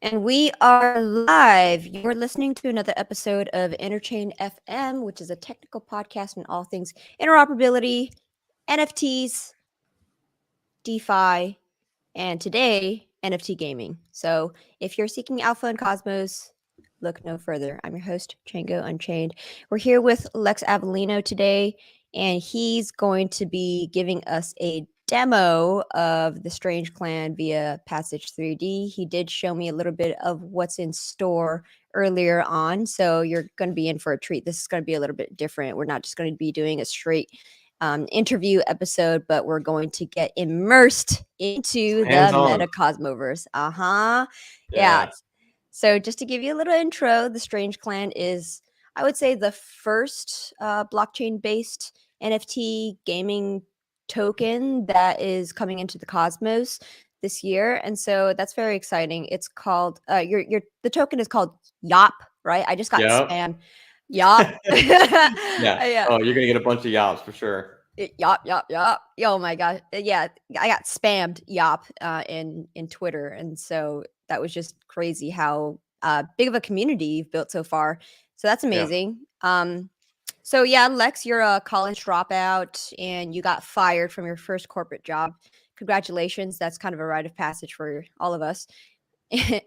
And we are live. You're listening to another episode of Interchain FM, which is a technical podcast on all things interoperability, NFTs, DeFi, and today, NFT gaming. So if you're seeking alpha and cosmos, look no further. I'm your host, Chango Unchained. We're here with Lex Avellino today, and he's going to be giving us a demo of the Strange Clan via Passage 3D. He did show me a little bit of what's in store earlier on, so you're going to be in for a treat. This is going to be a little bit different. We're not just going to be doing a straight interview episode, but we're going to get immersed into the Hands on. Metacosmoverse. Yeah. Yeah. So just to give you a little intro, the Strange Clan is, I would say, the first blockchain-based NFT gaming token that is coming into the cosmos this year, and so that's very exciting. It's called the token is called YAWP, right? I just got Yep. spam. YAWP. Yeah. Yeah. Oh, you're gonna get a bunch of YAWPs for sure. Yup. Oh my god. Yeah, I got spammed yop in Twitter, and so that was just crazy how big of a community you've built so far. So that's Yeah. amazing. So yeah, Lex, you're a college dropout and you got fired from your first corporate job. Congratulations. That's kind of a rite of passage for all of us.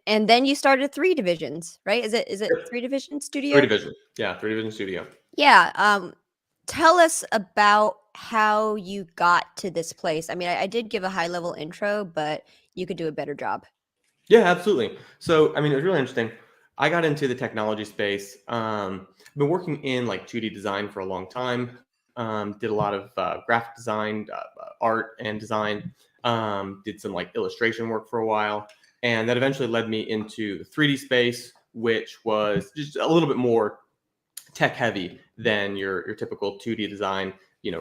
And then you started 3 divisions, right? Is it Yep. 3 division Three studio? division. Yeah, three division studio. Yeah. Tell us about how you got to this place. I mean, I did give a high level intro, but you could do a better job. Yeah, absolutely. So, I mean, it was really interesting. I got into the technology space. I've been working in like 2D design for a long time. Did a lot of graphic design, art, and design. Did some like illustration work for a while, and that eventually led me into the 3D space, which was just a little bit more tech heavy than your typical 2D design,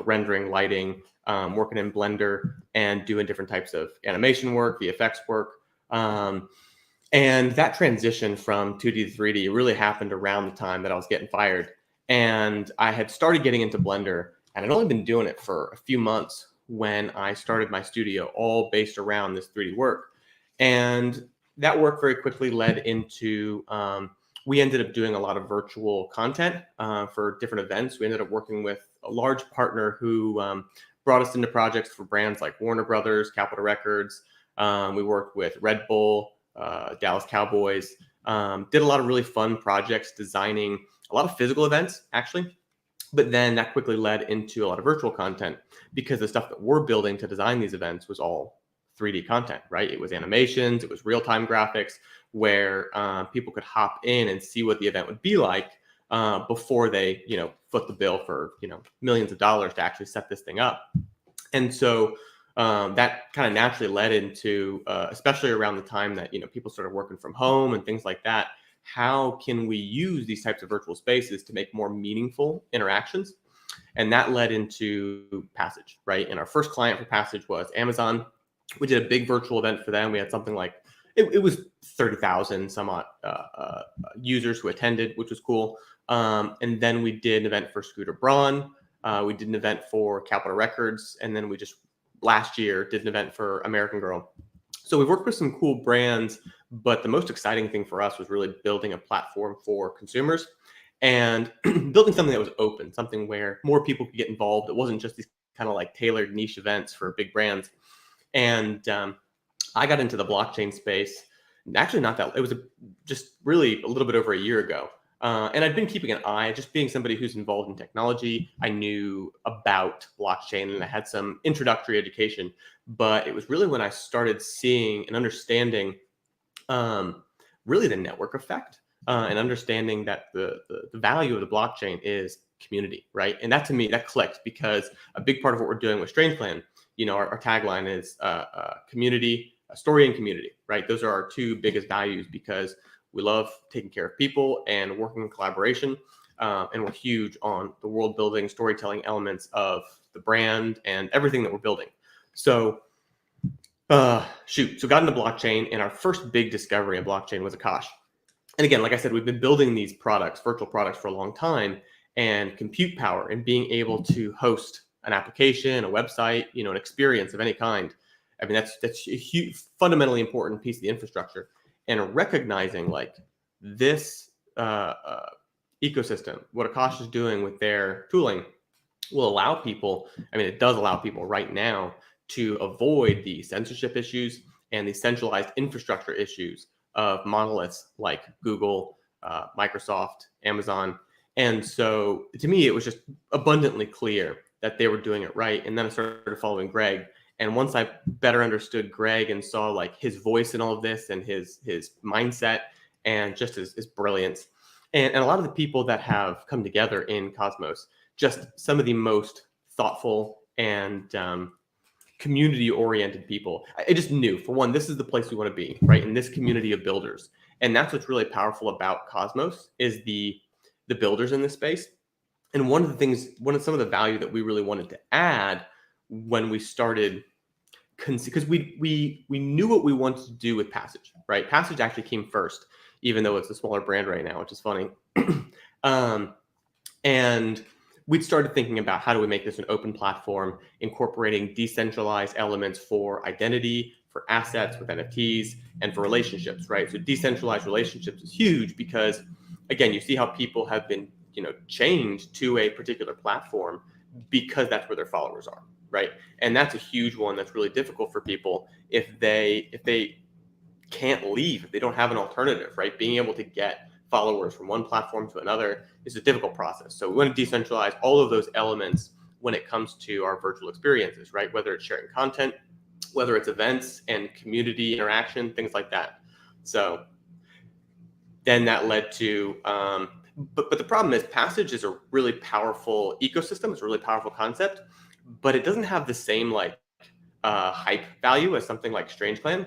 rendering, lighting, working in Blender and doing different types of animation work, VFX work. And that transition from 2D to 3D really happened around the time that I was getting fired. And I had started getting into Blender, and I'd only been doing it for a few months when I started my studio, all based around this 3D work. And that work very quickly led into we ended up doing a lot of virtual content for different events. We ended up working with a large partner who brought us into projects for brands like Warner Brothers, Capitol Records. We worked with Red Bull, Dallas Cowboys, did a lot of really fun projects designing a lot of physical events, actually. But then that quickly led into a lot of virtual content because the stuff that we're building to design these events was all 3D content, right? It was animations, it was real-time graphics where people could hop in and see what the event would be like before they, foot the bill for, millions of dollars to actually set this thing up. And so that kind of naturally led into, especially around the time that, people started working from home and things like that, how can we use these types of virtual spaces to make more meaningful interactions? And that led into Passage, right? And our first client for Passage was Amazon. We did a big virtual event for them. We had something like, it was 30,000 some odd users who attended, which was cool. And then we did an event for Scooter Braun. We did an event for Capitol Records. And then we just last year did an event for American Girl. So we've worked with some cool brands, but the most exciting thing for us was really building a platform for consumers and building something that was open, something where more people could get involved. It wasn't just these kind of like tailored niche events for big brands. And I got into the blockchain space, actually not that, it was just really a little bit over a year ago. And I'd been keeping an eye, just being somebody who's involved in technology. I knew about blockchain and I had some introductory education, but it was really when I started seeing and understanding really the network effect and understanding that the value of the blockchain is community, right? And that to me, that clicked because a big part of what we're doing with Strange Clan, our tagline is community, story and community, right? Those are our two biggest values because we love taking care of people and working in collaboration. And we're huge on the world building, storytelling elements of the brand and everything that we're building. So so got into blockchain, and our first big discovery in blockchain was Akash. And again, like I said, we've been building these products, virtual products for a long time, and compute power and being able to host an application, a website, an experience of any kind. I mean, that's a huge, fundamentally important piece of the infrastructure. and recognizing like this ecosystem, what Akash is doing with their tooling will allow people, I mean, it does allow people right now to avoid the censorship issues and the centralized infrastructure issues of monoliths like Google, Microsoft, Amazon. And so to me, it was just abundantly clear that they were doing it right. And then I started following Greg. And once I better understood Greg and saw like his voice in all of this and his mindset and just his brilliance, and a lot of the people that have come together in Cosmos, just some of the most thoughtful and community-oriented people. I just knew, for one, this is the place we want to be, right? In this community of builders, and that's what's really powerful about Cosmos is the builders in this space. And one of the things, some of the value that we really wanted to add when we started, because we knew what we wanted to do with Passage, right? Passage actually came first, even though it's a smaller brand right now, which is funny. And we'd started thinking about how do we make this an open platform, incorporating decentralized elements for identity, for assets with NFTs, and for relationships, right? So decentralized relationships is huge because, again, you see how people have been, chained to a particular platform because that's where their followers are, right? And that's a huge one that's really difficult for people if they can't leave, if they don't have an alternative, right? Being able to get followers from one platform to another is a difficult process. So we want to decentralize all of those elements when it comes to our virtual experiences, right? Whether it's sharing content, whether it's events and community interaction, things like that. So then that led to, but the problem is Passage is a really powerful ecosystem. It's a really powerful concept, but it doesn't have the same like hype value as something like StrangeClan,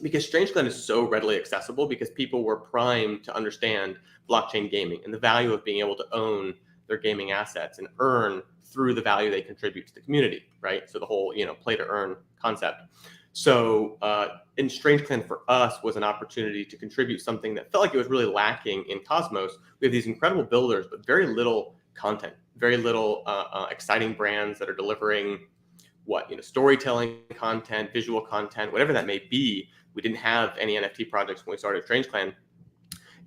because StrangeClan is so readily accessible because people were primed to understand blockchain gaming and the value of being able to own their gaming assets and earn through the value they contribute to the community, right? So the whole, play to earn concept. So in StrangeClan for us was an opportunity to contribute something that felt like it was really lacking in Cosmos. We have these incredible builders, but very little content, very little exciting brands that are delivering storytelling content, visual content, whatever that may be. We didn't have any NFT projects when we started StrangeClan.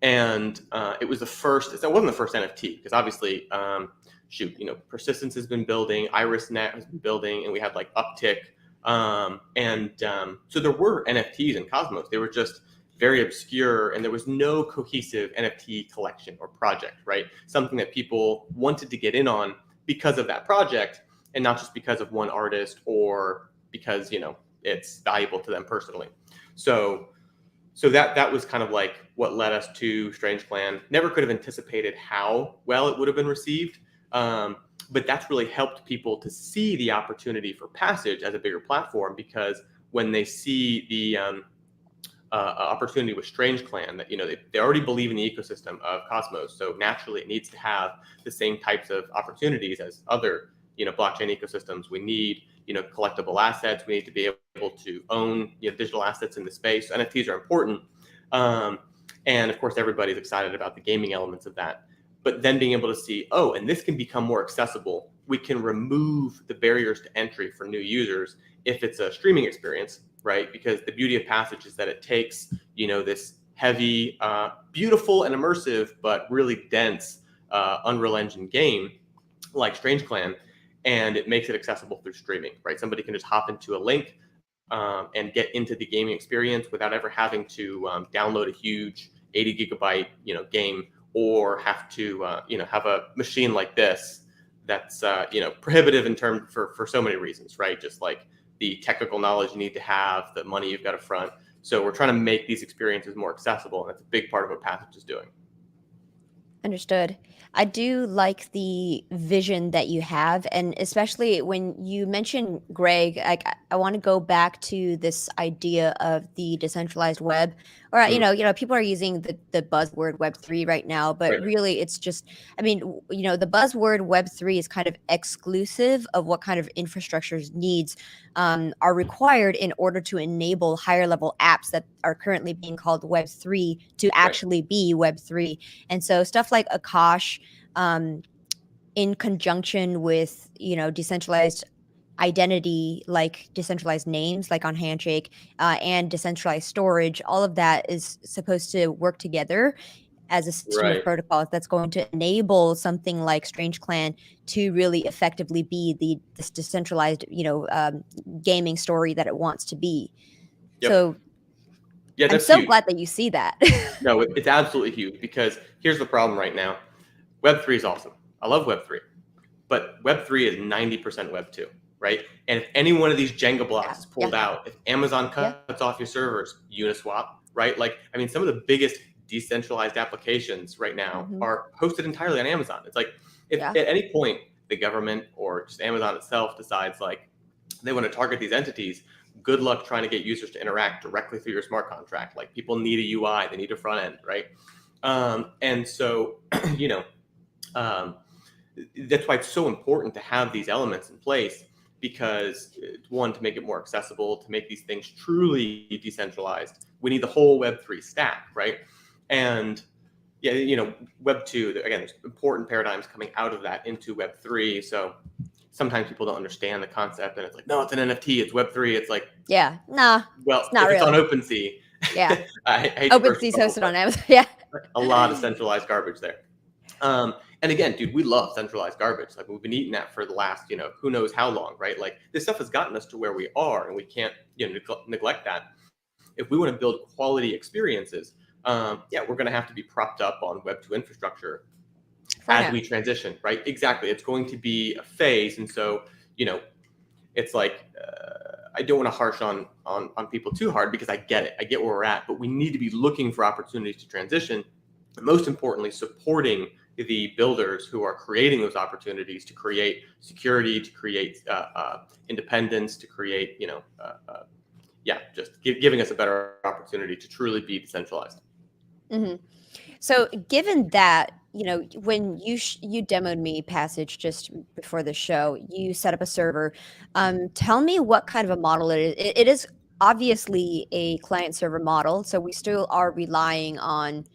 And it was the first, it wasn't the first NFT because obviously, Persistence has been building, IrisNet has been building, and we had like Uptick. So there were NFTs in Cosmos. They were just very obscure and there was no cohesive NFT collection or project, right? Something that people wanted to get in on because of that project and not just because of one artist or because, it's valuable to them personally. So that was kind of like what led us to StrangeClan. Never could have anticipated how well it would have been received. But that's really helped people to see the opportunity for Passage as a bigger platform, because when they see the opportunity with StrangeClan, that they already believe in the ecosystem of Cosmos, so naturally it needs to have the same types of opportunities as other blockchain ecosystems. We need collectible assets. We need to be able to own digital assets in the space. So NFTs are important, and of course everybody's excited about the gaming elements of that. But then being able to see, and this can become more accessible. We can remove the barriers to entry for new users if it's a streaming experience, right? Because the beauty of Passage is that it takes, this heavy, beautiful and immersive, but really dense Unreal Engine game like StrangeClan, and it makes it accessible through streaming, right? Somebody can just hop into a link and get into the gaming experience without ever having to download a huge 80 gigabyte, game, or have to, have a machine like this that's, prohibitive in terms for so many reasons, right? Just like the technical knowledge you need to have, the money you've got to front. So we're trying to make these experiences more accessible, and that's a big part of what Passage is doing. Understood. I do like the vision that you have, and especially when you mention Greg, I want to go back to this idea of the decentralized web, or people are using the buzzword Web3 right now, but Right. really it's just, the buzzword Web3 is kind of exclusive of what kind of infrastructures needs are required in order to enable higher level apps that are currently being called Web3 to actually be Web3. And so stuff like Akash, in conjunction with decentralized identity, like decentralized names, like on Handshake, and decentralized storage. All of that is supposed to work together as a system of Right. protocols that's going to enable something like Strange Clan to really effectively be this decentralized, gaming story that it wants to be. Yep. So Yeah, I'm that's so huge. glad that you see that. No, it's absolutely huge because here's the problem right now. Web3 is awesome. I love Web3, but Web3 is 90% Web2, right? And if any one of these Jenga blocks is Yeah. pulled out, if Amazon cuts off your servers, Uniswap, right? Like, I mean, some of the biggest decentralized applications right now are hosted entirely on Amazon. It's like, if at any point the government or just Amazon itself decides like they want to target these entities, good luck trying to get users to interact directly through your smart contract. Like, people need a UI, they need a front end, right? And so, you know, um, that's why it's so important to have these elements in place, because one, to make it more accessible, to make these things truly decentralized, we need the whole Web3 stack, right? And yeah, you know, Web2, again, there's important paradigms coming out of that into Web3. So sometimes people don't understand the concept and it's like, no, it's an NFT, it's Web3. It's like, nah, well, it's not if it's on real. OpenSea, Yeah. I hate to burst OpenSea's your bubble, hosted on but Amazon. Yeah. a lot of centralized garbage there. And again, dude, we love centralized garbage. Like, we've been eating that for the last, who knows how long, right? Like, this stuff has gotten us to where we are, and we can't, neglect that. If we want to build quality experiences, yeah, we're going to have to be propped up on Web2 infrastructure as we transition, right? Exactly. It's going to be a phase, and so, it's like, I don't want to harsh on people too hard, because I get it. I get where we're at, but we need to be looking for opportunities to transition. And most importantly, supporting the builders who are creating those opportunities to create security, to create independence, to create, just giving us a better opportunity to truly be decentralized. So, given that, when you demoed me Passage just before the show, you set up a server. Tell me what kind of a model it is. It is obviously a client server model, so we still are relying on,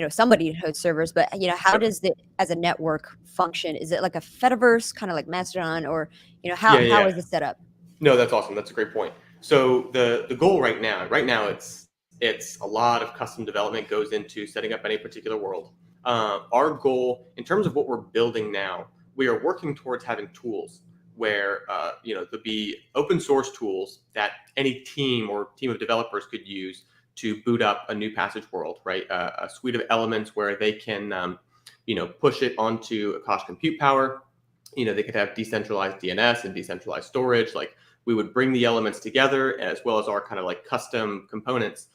somebody to host servers. But how Yep. does it as a network function? Is it like a Fediverse, kind of like Mastodon, or Yeah, how yeah. is it set up? No, that's awesome. That's a great point. So the goal right now, it's a lot of custom development goes into setting up any particular world. Our goal, in terms of what we're building now, we are working towards having tools where there'll be open source tools that any team or team of developers could use to boot up a new Passage world, right? A suite of elements where they can push it onto Akash compute power. They could have decentralized DNS and decentralized storage. Like, we would bring the elements together, as well as our kind of like custom components,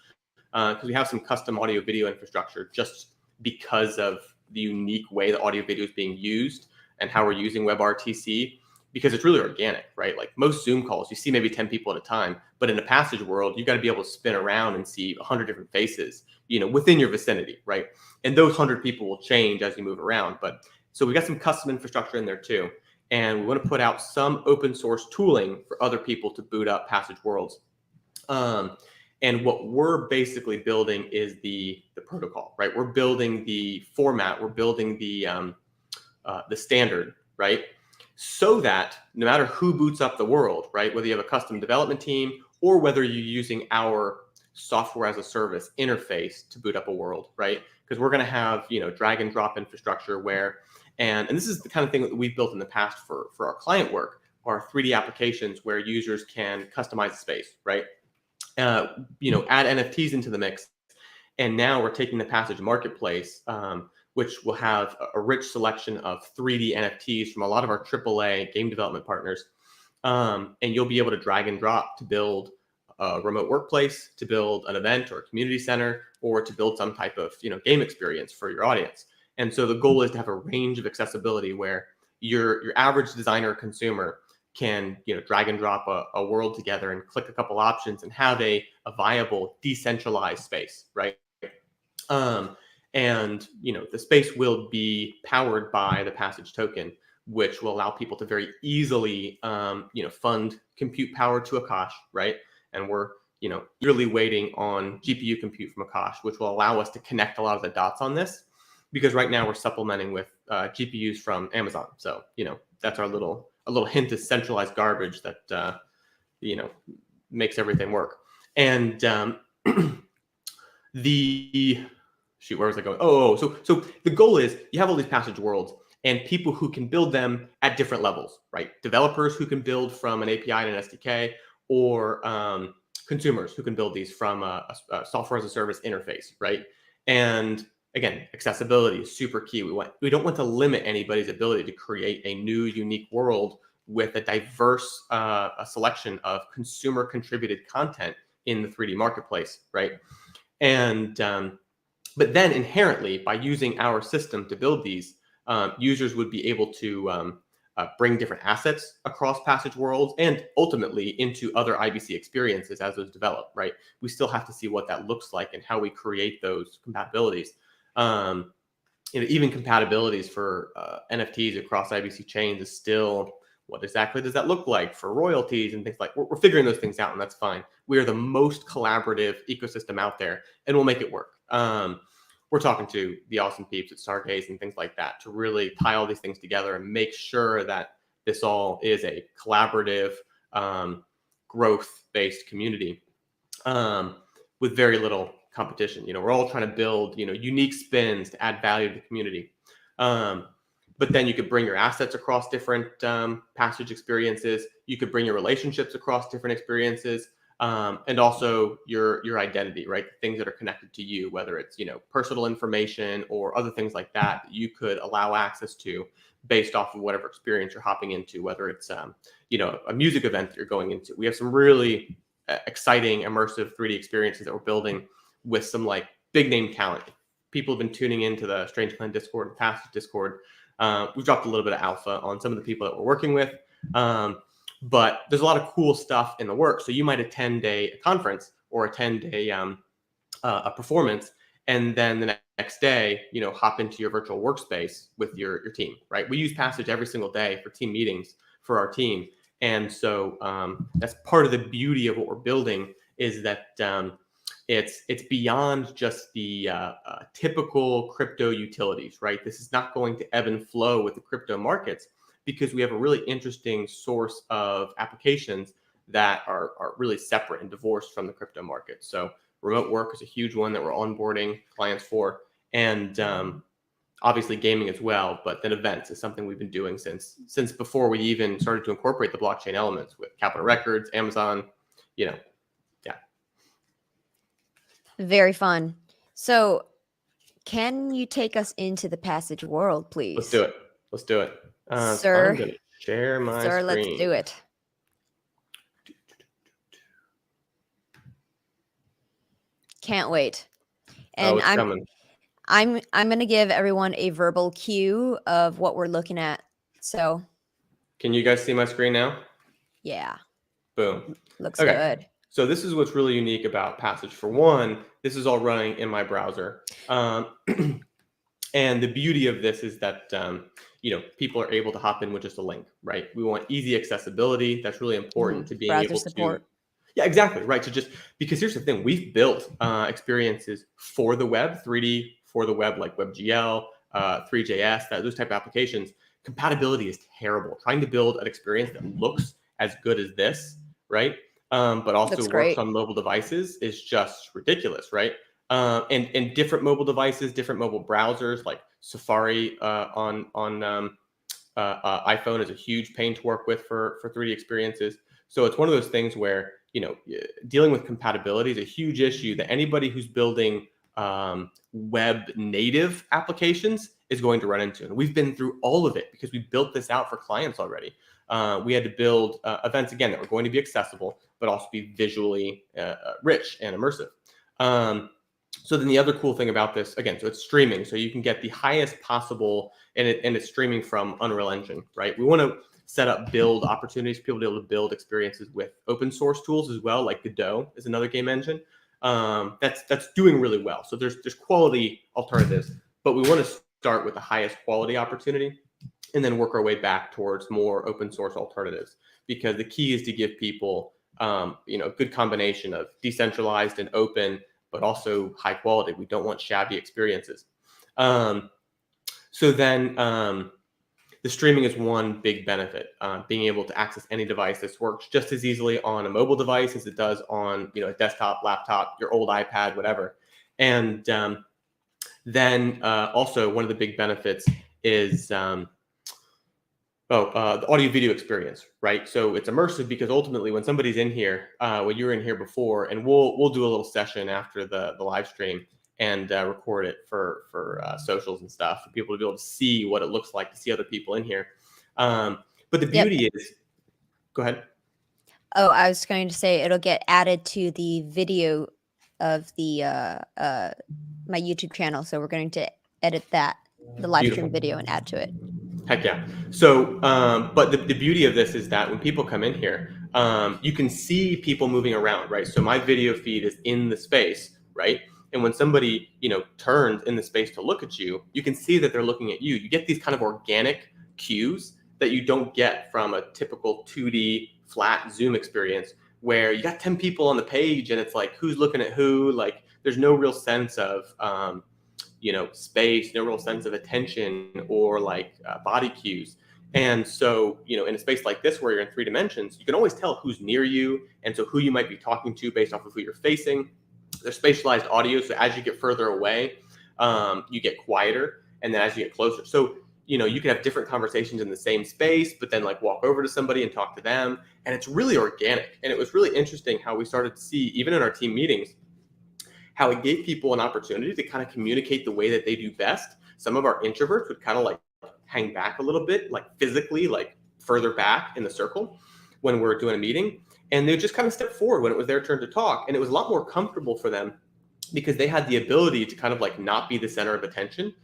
because we have some custom audio video infrastructure just because of the unique way the audio video is being used and how we're using WebRTC, because it's really organic, right? Like, most Zoom calls, you see maybe 10 people at a time, but in a Passage world, you got to be able to spin around and see 100 different faces, within your vicinity, right? And those 100 people will change as you move around. But so we got some custom infrastructure in there too. And we want to put out some open source tooling for other people to boot up Passage worlds. And what we're basically building is the protocol, right? We're building the format, we're building the standard, right? So that no matter who boots up the world, right, whether you have a custom development team or whether you're using our software as a service interface to boot up a world, right? Because we're going to have drag and drop infrastructure where, and this is the kind of thing that we've built in the past for our client work, are 3D applications where users can customize the space, right? Add NFTs into the mix. And now we're taking the Passage marketplace, which will have a rich selection of 3D NFTs from a lot of our AAA game development partners. And you'll be able to drag and drop to build a remote workplace, to build an event or a community center, or to build some type of game experience for your audience. And so the goal is to have a range of accessibility where your average designer or consumer can drag and drop a world together and click a couple options and have a viable decentralized space, right? And the space will be powered by the Passage token, which will allow people to very easily fund compute power to Akash, right? And we're eagerly waiting on GPU compute from Akash, which will allow us to connect a lot of the dots on this, because right now we're supplementing with GPUs from Amazon. So that's our little a little hint of centralized garbage that makes everything work. And the shoot, where was I going? So the goal is you have all these passage worlds and people who can build them at different levels, right? Developers who can build from an API and an SDK, or consumers who can build these from a software as a service interface, right? And again, accessibility is super key. We don't want to limit anybody's ability to create a new, unique world with a diverse a selection of consumer contributed content in the 3D marketplace, right? And but then inherently, by using our system to build these, users would be able to bring different assets across passage worlds and ultimately into other IBC experiences as those develop, right? We still have to see what that looks like and how we create those compatibilities. Even compatibilities for NFTs across IBC chains is still, what exactly does that look like for royalties and things like, we're figuring those things out, and that's fine. We are the most collaborative ecosystem out there, and we'll make it work. We're talking to the awesome peeps at Stargaze and things like that to really tie all these things together and make sure that this all is a collaborative, growth-based community with very little competition. We're all trying to build, unique spins to add value to the community. But then you could bring your assets across different passage experiences. You could bring your relationships across different experiences. And also your identity, right? The things that are connected to you, whether it's, personal information or other things like that you could allow access to based off of whatever experience you're hopping into, whether it's, a music event that you're going into. We have some really exciting immersive 3D experiences that we're building with some like big name talent. People have been tuning into the Strange Clan Discord and Passage Discord. We've dropped a little bit of alpha on some of the people that we're working with. But there's a lot of cool stuff in the works. So you might attend a conference or attend a performance, and then the next day, hop into your virtual workspace with your team, right? We use Passage every single day for team meetings for our team. And so that's part of the beauty of what we're building, is that it's beyond just the typical crypto utilities, right? This is not going to ebb and flow with the crypto markets, because we have a really interesting source of applications that are really separate and divorced from the crypto market. So remote work is a huge one that we're onboarding clients for, and obviously gaming as well. But then events is something we've been doing since before we even started to incorporate the blockchain elements with Capitol Records, Amazon, yeah. Very fun. So can you take us into the Passage world, please? Let's do it. Sir, so I'm going to share my screen. Let's do it. Can't wait. And it's coming. I'm going to give everyone a verbal cue of what we're looking at. So can you guys see my screen now? Yeah. Boom. Looks good. So this is what's really unique about Passage. For one, this is all running in my browser. And the beauty of this is that, people are able to hop in with just a link, right? We want easy accessibility. That's really important to being browser able support. to. Yeah, exactly. Right. So because here's the thing, we've built experiences for the web, 3D for the web, like WebGL, 3JS, those type of applications. Compatibility is terrible. Trying to build an experience that looks as good as this, right? But also works on mobile devices is just ridiculous, right? And different mobile devices, different mobile browsers, like Safari on iPhone is a huge pain to work with for 3D experiences. So it's one of those things where, dealing with compatibility is a huge issue that anybody who's building web native applications is going to run into. And we've been through all of it because we built this out for clients already. We had to build events, again, that were going to be accessible, but also be visually rich and immersive. So then the other cool thing about this, again, so it's streaming, so you can get the highest possible, and it's streaming from Unreal Engine, right? We want to set up build opportunities for people to be able to build experiences with open source tools as well, like Godot is another game engine that's doing really well. So there's quality alternatives, but we want to start with the highest quality opportunity and then work our way back towards more open source alternatives, because the key is to give people a good combination of decentralized and open, but also high quality. We don't want shabby experiences. So then the streaming is one big benefit. Being able to access any device. This works just as easily on a mobile device as it does on a desktop, laptop, your old iPad, whatever. And then also one of the big benefits is the audio video experience, right? So it's immersive because ultimately when somebody's in here, when you were in here before, and we'll do a little session after the live stream and record it for socials and stuff for people to be able to see what it looks like, to see other people in here. But the beauty is, go ahead. Oh, I was going to say it'll get added to the video of the my YouTube channel, so we're going to edit the live Beautiful. stream video and add to it. Heck yeah. So, but the beauty of this is that when people come in here, you can see people moving around, right? So my video feed is in the space, right? And when somebody, turns in the space to look at you, you can see that they're looking at you. You get these kind of organic cues that you don't get from a typical 2D flat Zoom experience where you got 10 people on the page and it's like, who's looking at who? Like, there's no real sense of, space, no real sense of attention or like body cues. And so, in a space like this where you're in 3 dimensions, you can always tell who's near you. And so who you might be talking to based off of who you're facing. There's spatialized audio. So as you get further away, you get quieter. And then as you get closer. So, you can have different conversations in the same space, but then like walk over to somebody and talk to them. And it's really organic. And it was really interesting how we started to see, even in our team meetings, how it gave people an opportunity to kind of communicate the way that they do best. Some of our introverts would kind of like hang back a little bit, like physically, like further back in the circle when we're doing a meeting. And they would just kind of step forward when it was their turn to talk. And it was a lot more comfortable for them because they had the ability to kind of like not be the center of attention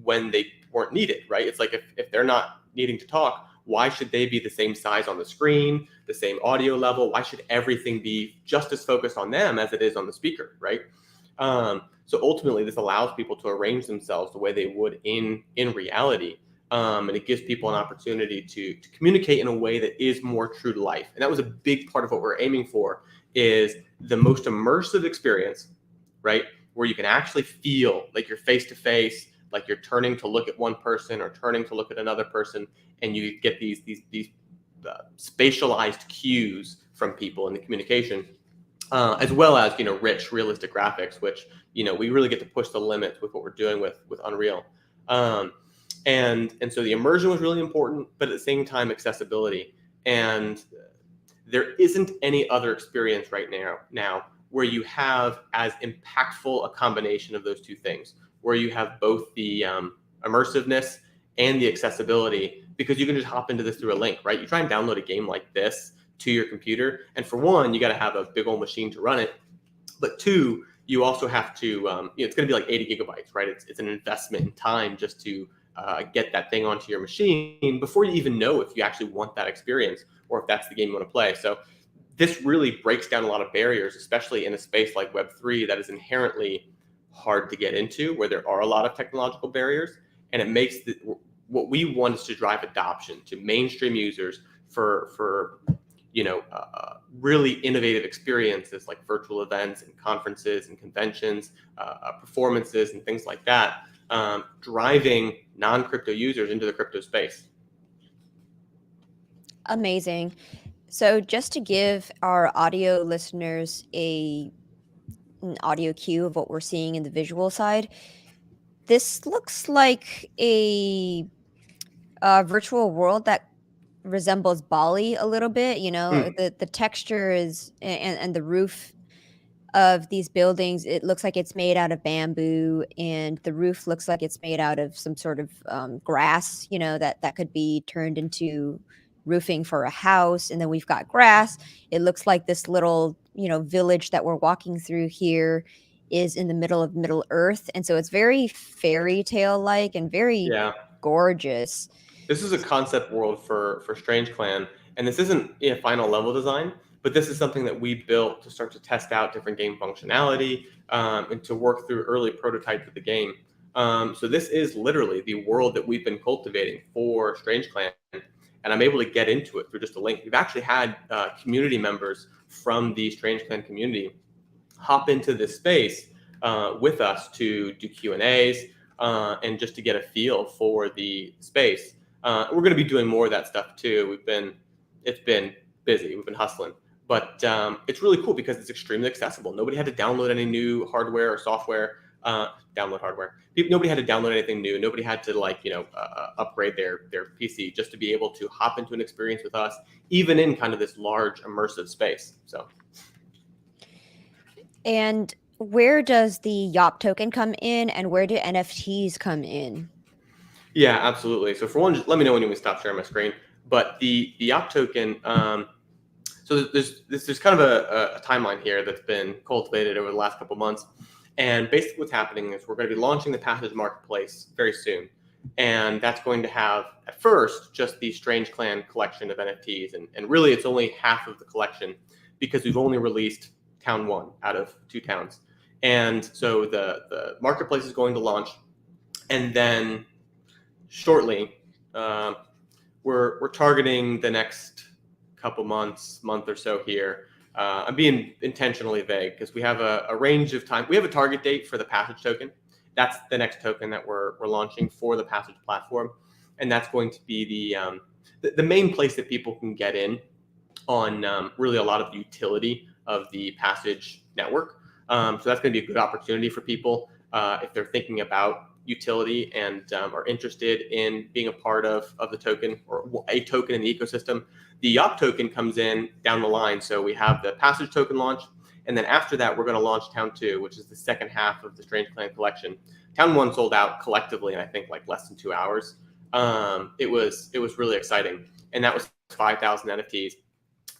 when they weren't needed, right? It's like if they're not needing to talk, why should they be the same size on the screen, the same audio level? Why should everything be just as focused on them as it is on the speaker, right? So ultimately, this allows people to arrange themselves the way they would in reality, and it gives people an opportunity to communicate in a way that is more true to life. And that was a big part of what we're aiming for, is the most immersive experience, right? Where you can actually feel like you're face to face, like you're turning to look at one person or turning to look at another person, and you get these spatialized cues from people in the communication. As well as rich realistic graphics, which we really get to push the limits with what we're doing with Unreal, and so the immersion was really important, but at the same time accessibility. And there isn't any other experience right now where you have as impactful a combination of those two things, where you have both the immersiveness and the accessibility, because you can just hop into this through a link, right? You try and download a game like this to your computer, and for one, you got to have a big old machine to run it, but two, you also have to it's going to be like 80 gigabytes, right? It's an investment in time just to get that thing onto your machine before you even know if you actually want that experience or if that's the game you want to play. So this really breaks down a lot of barriers, especially in a space like Web3 that is inherently hard to get into, where there are a lot of technological barriers, and it makes what we want is to drive adoption to mainstream users for really innovative experiences like virtual events and conferences and conventions, performances and things like that, driving non-crypto users into the crypto space. Amazing. So just to give our audio listeners an audio cue of what we're seeing in the visual side, this looks like a virtual world that resembles Bali a little bit. The texture is and the roof of these buildings, it looks like it's made out of bamboo, and the roof looks like it's made out of some sort of grass, that could be turned into roofing for a house. And then we've got grass. It looks like this little village that we're walking through here is in the middle of Middle Earth, and so it's very fairy tale like and very gorgeous. This is a concept world for Strange Clan, and this isn't a final level design, but this is something that we built to start to test out different game functionality, and to work through early prototypes of the game. So this is literally the world that we've been cultivating for Strange Clan, and I'm able to get into it through just a link. We've actually had community members from the Strange Clan community hop into this space with us to do Q&As, and just to get a feel for the space. We're going to be doing more of that stuff too. It's been busy. We've been hustling, but it's really cool because it's extremely accessible. Nobody had to download any new hardware or software. Download hardware. Nobody had to download anything new. Nobody had to upgrade their PC just to be able to hop into an experience with us, even in kind of this large immersive space. So. And where does the YAWP token come in, and where do NFTs come in? Yeah, absolutely. So for one, just let me know when you stop sharing my screen. But the YAWP token, so there's kind of a timeline here that's been cultivated over the last couple of months. And basically what's happening is we're going to be launching the Passage Marketplace very soon. And that's going to have, at first, just the Strange Clan collection of NFTs. And really, it's only half of the collection because we've only released Town 1 out of 2 towns. And so the marketplace is going to launch. And then shortly, we're targeting the next couple month or so here. I'm being intentionally vague because we have a range of time. We have a target date for the Passage token. That's the next token that we're launching for the Passage platform, and that's going to be the main place that people can get in on really a lot of the utility of the Passage network. So that's going to be a good opportunity for people if they're thinking about utility and are interested in being a part of the token or a token in the ecosystem. The YAWP token comes in down the line. So we have the Passage token launch. And then after that, we're going to launch Town 2, which is the second half of the Strange Clan collection. Town 1 sold out collectively in, I think, like less than 2 hours. It was really exciting. And that was 5,000 NFTs.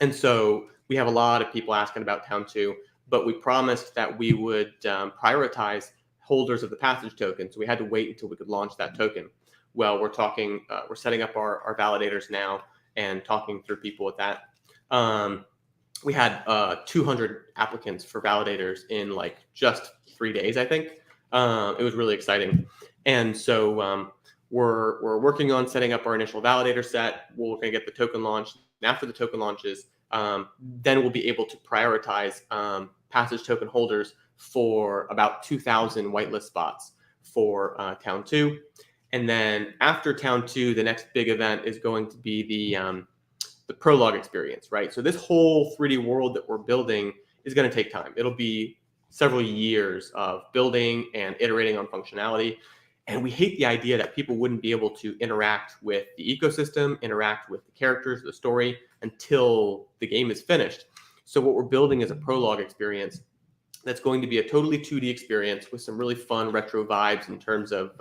And so we have a lot of people asking about Town 2, but we promised that we would prioritize holders of the Passage token. So we had to wait until we could launch that token. Well, we're setting up our validators now and talking through people with that. We had 200 applicants for validators in like just 3 days, I think. It was really exciting. And so we're working on setting up our initial validator set. We're going to get the token launched. And after the token launches, then we'll be able to prioritize Passage token holders for about 2,000 whitelist spots for Town 2. And then after Town 2, the next big event is going to be the prologue experience, right? So this whole 3D world that we're building is going to take time. It'll be several years of building and iterating on functionality. And we hate the idea that people wouldn't be able to interact with the ecosystem, interact with the characters, the story, until the game is finished. So what we're building is a prologue experience that's going to be a totally 2D experience with some really fun retro vibes in terms of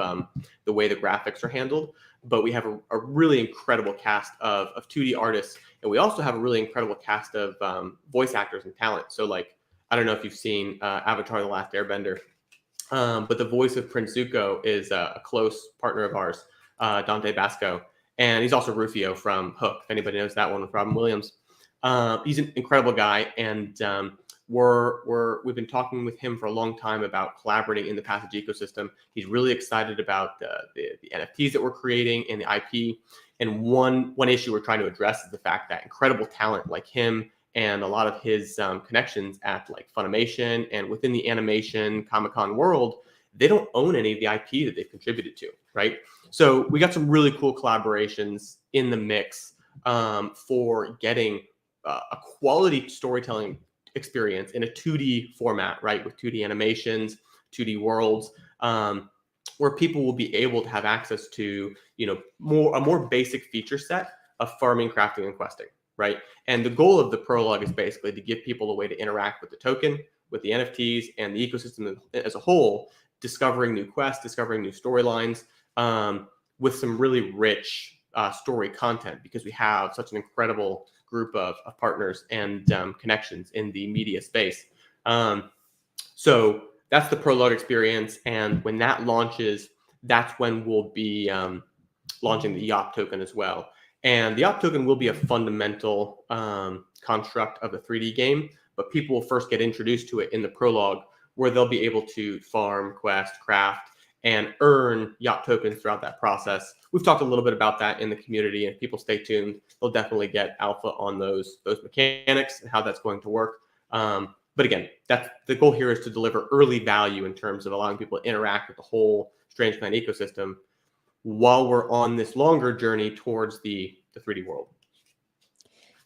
the way the graphics are handled. But we have a really incredible cast of 2D artists. And we also have a really incredible cast of voice actors and talent. So like, I don't know if you've seen Avatar: The Last Airbender, but the voice of Prince Zuko is a close partner of ours, Dante Basco. And he's also Rufio from Hook, if anybody knows that one with Robin Williams. He's an incredible guy. And we've been talking with him for a long time about collaborating in the Passage ecosystem. He's really excited about the NFTs that we're creating and the IP. And one issue we're trying to address is the fact that incredible talent like him and a lot of his connections at like Funimation and within the animation Comic-Con world, they don't own any of the IP that they've contributed to, right? So we got some really cool collaborations in the mix for getting a quality storytelling experience in a 2D format, right? With 2D animations, 2D worlds, where people will be able to have access to, a more basic feature set of farming, crafting, and questing, right? And the goal of the prologue is basically to give people a way to interact with the token, with the NFTs, and the ecosystem as a whole, discovering new quests, discovering new storylines, with some really rich story content, because we have such an incredible group of partners and connections in the media space. So that's the prologue experience. And when that launches, that's when we'll be launching the YAWP token as well. And the YAWP token will be a fundamental construct of the 3D game, but people will first get introduced to it in the prologue, where they'll be able to farm, quest, craft, and earn YAWP tokens throughout that process. We've talked a little bit about that in the community, and people stay tuned. They'll definitely get alpha on those mechanics and how that's going to work. But again, that's the goal here, is to deliver early value in terms of allowing people to interact with the whole Strange Clan ecosystem. while we're on this longer journey towards the 3D world.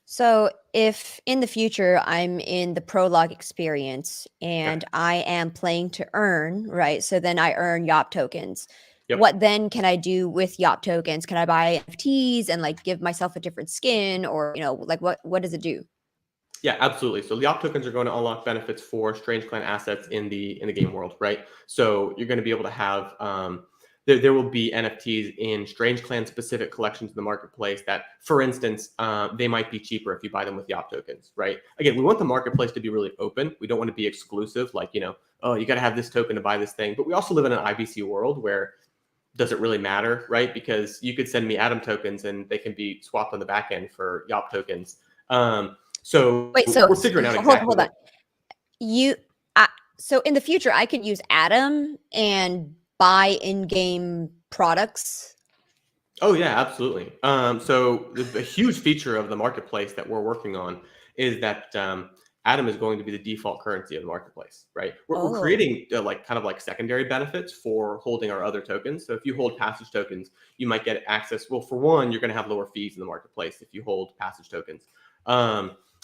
So, if in the future I'm in the prologue experience and I am playing to earn, right? So then I earn YAWP tokens. Yep. What then can I do with YAWP tokens? Can I buy NFTs and like give myself a different skin, or like what does it do? Yeah, absolutely. So the YAWP tokens are going to unlock benefits for Strange Clan assets in the game world, right? So you're going to be able to have there will be NFTs in Strange Clan specific collections in the marketplace that, for instance, they might be cheaper if you buy them with YAWP tokens, right? Again, we want the marketplace to be really open. We don't want to be exclusive, like, oh, you got to have this token to buy this thing. But we also live in an IBC world where does it really matter, right? Because you could send me Atom tokens and they can be swapped on the back end for YAWP tokens. So Wait, so we're figuring out exactly hold on. So in the future, I can use Atom and buy in-game products. Oh yeah, absolutely. So the huge feature of the marketplace that we're working on is that Atom is going to be the default currency of the marketplace, right? We're creating kind of like secondary benefits for holding our other tokens. So if you hold passage tokens, you might get access. Well, for one, you're going to have lower fees in the marketplace if you hold passage tokens.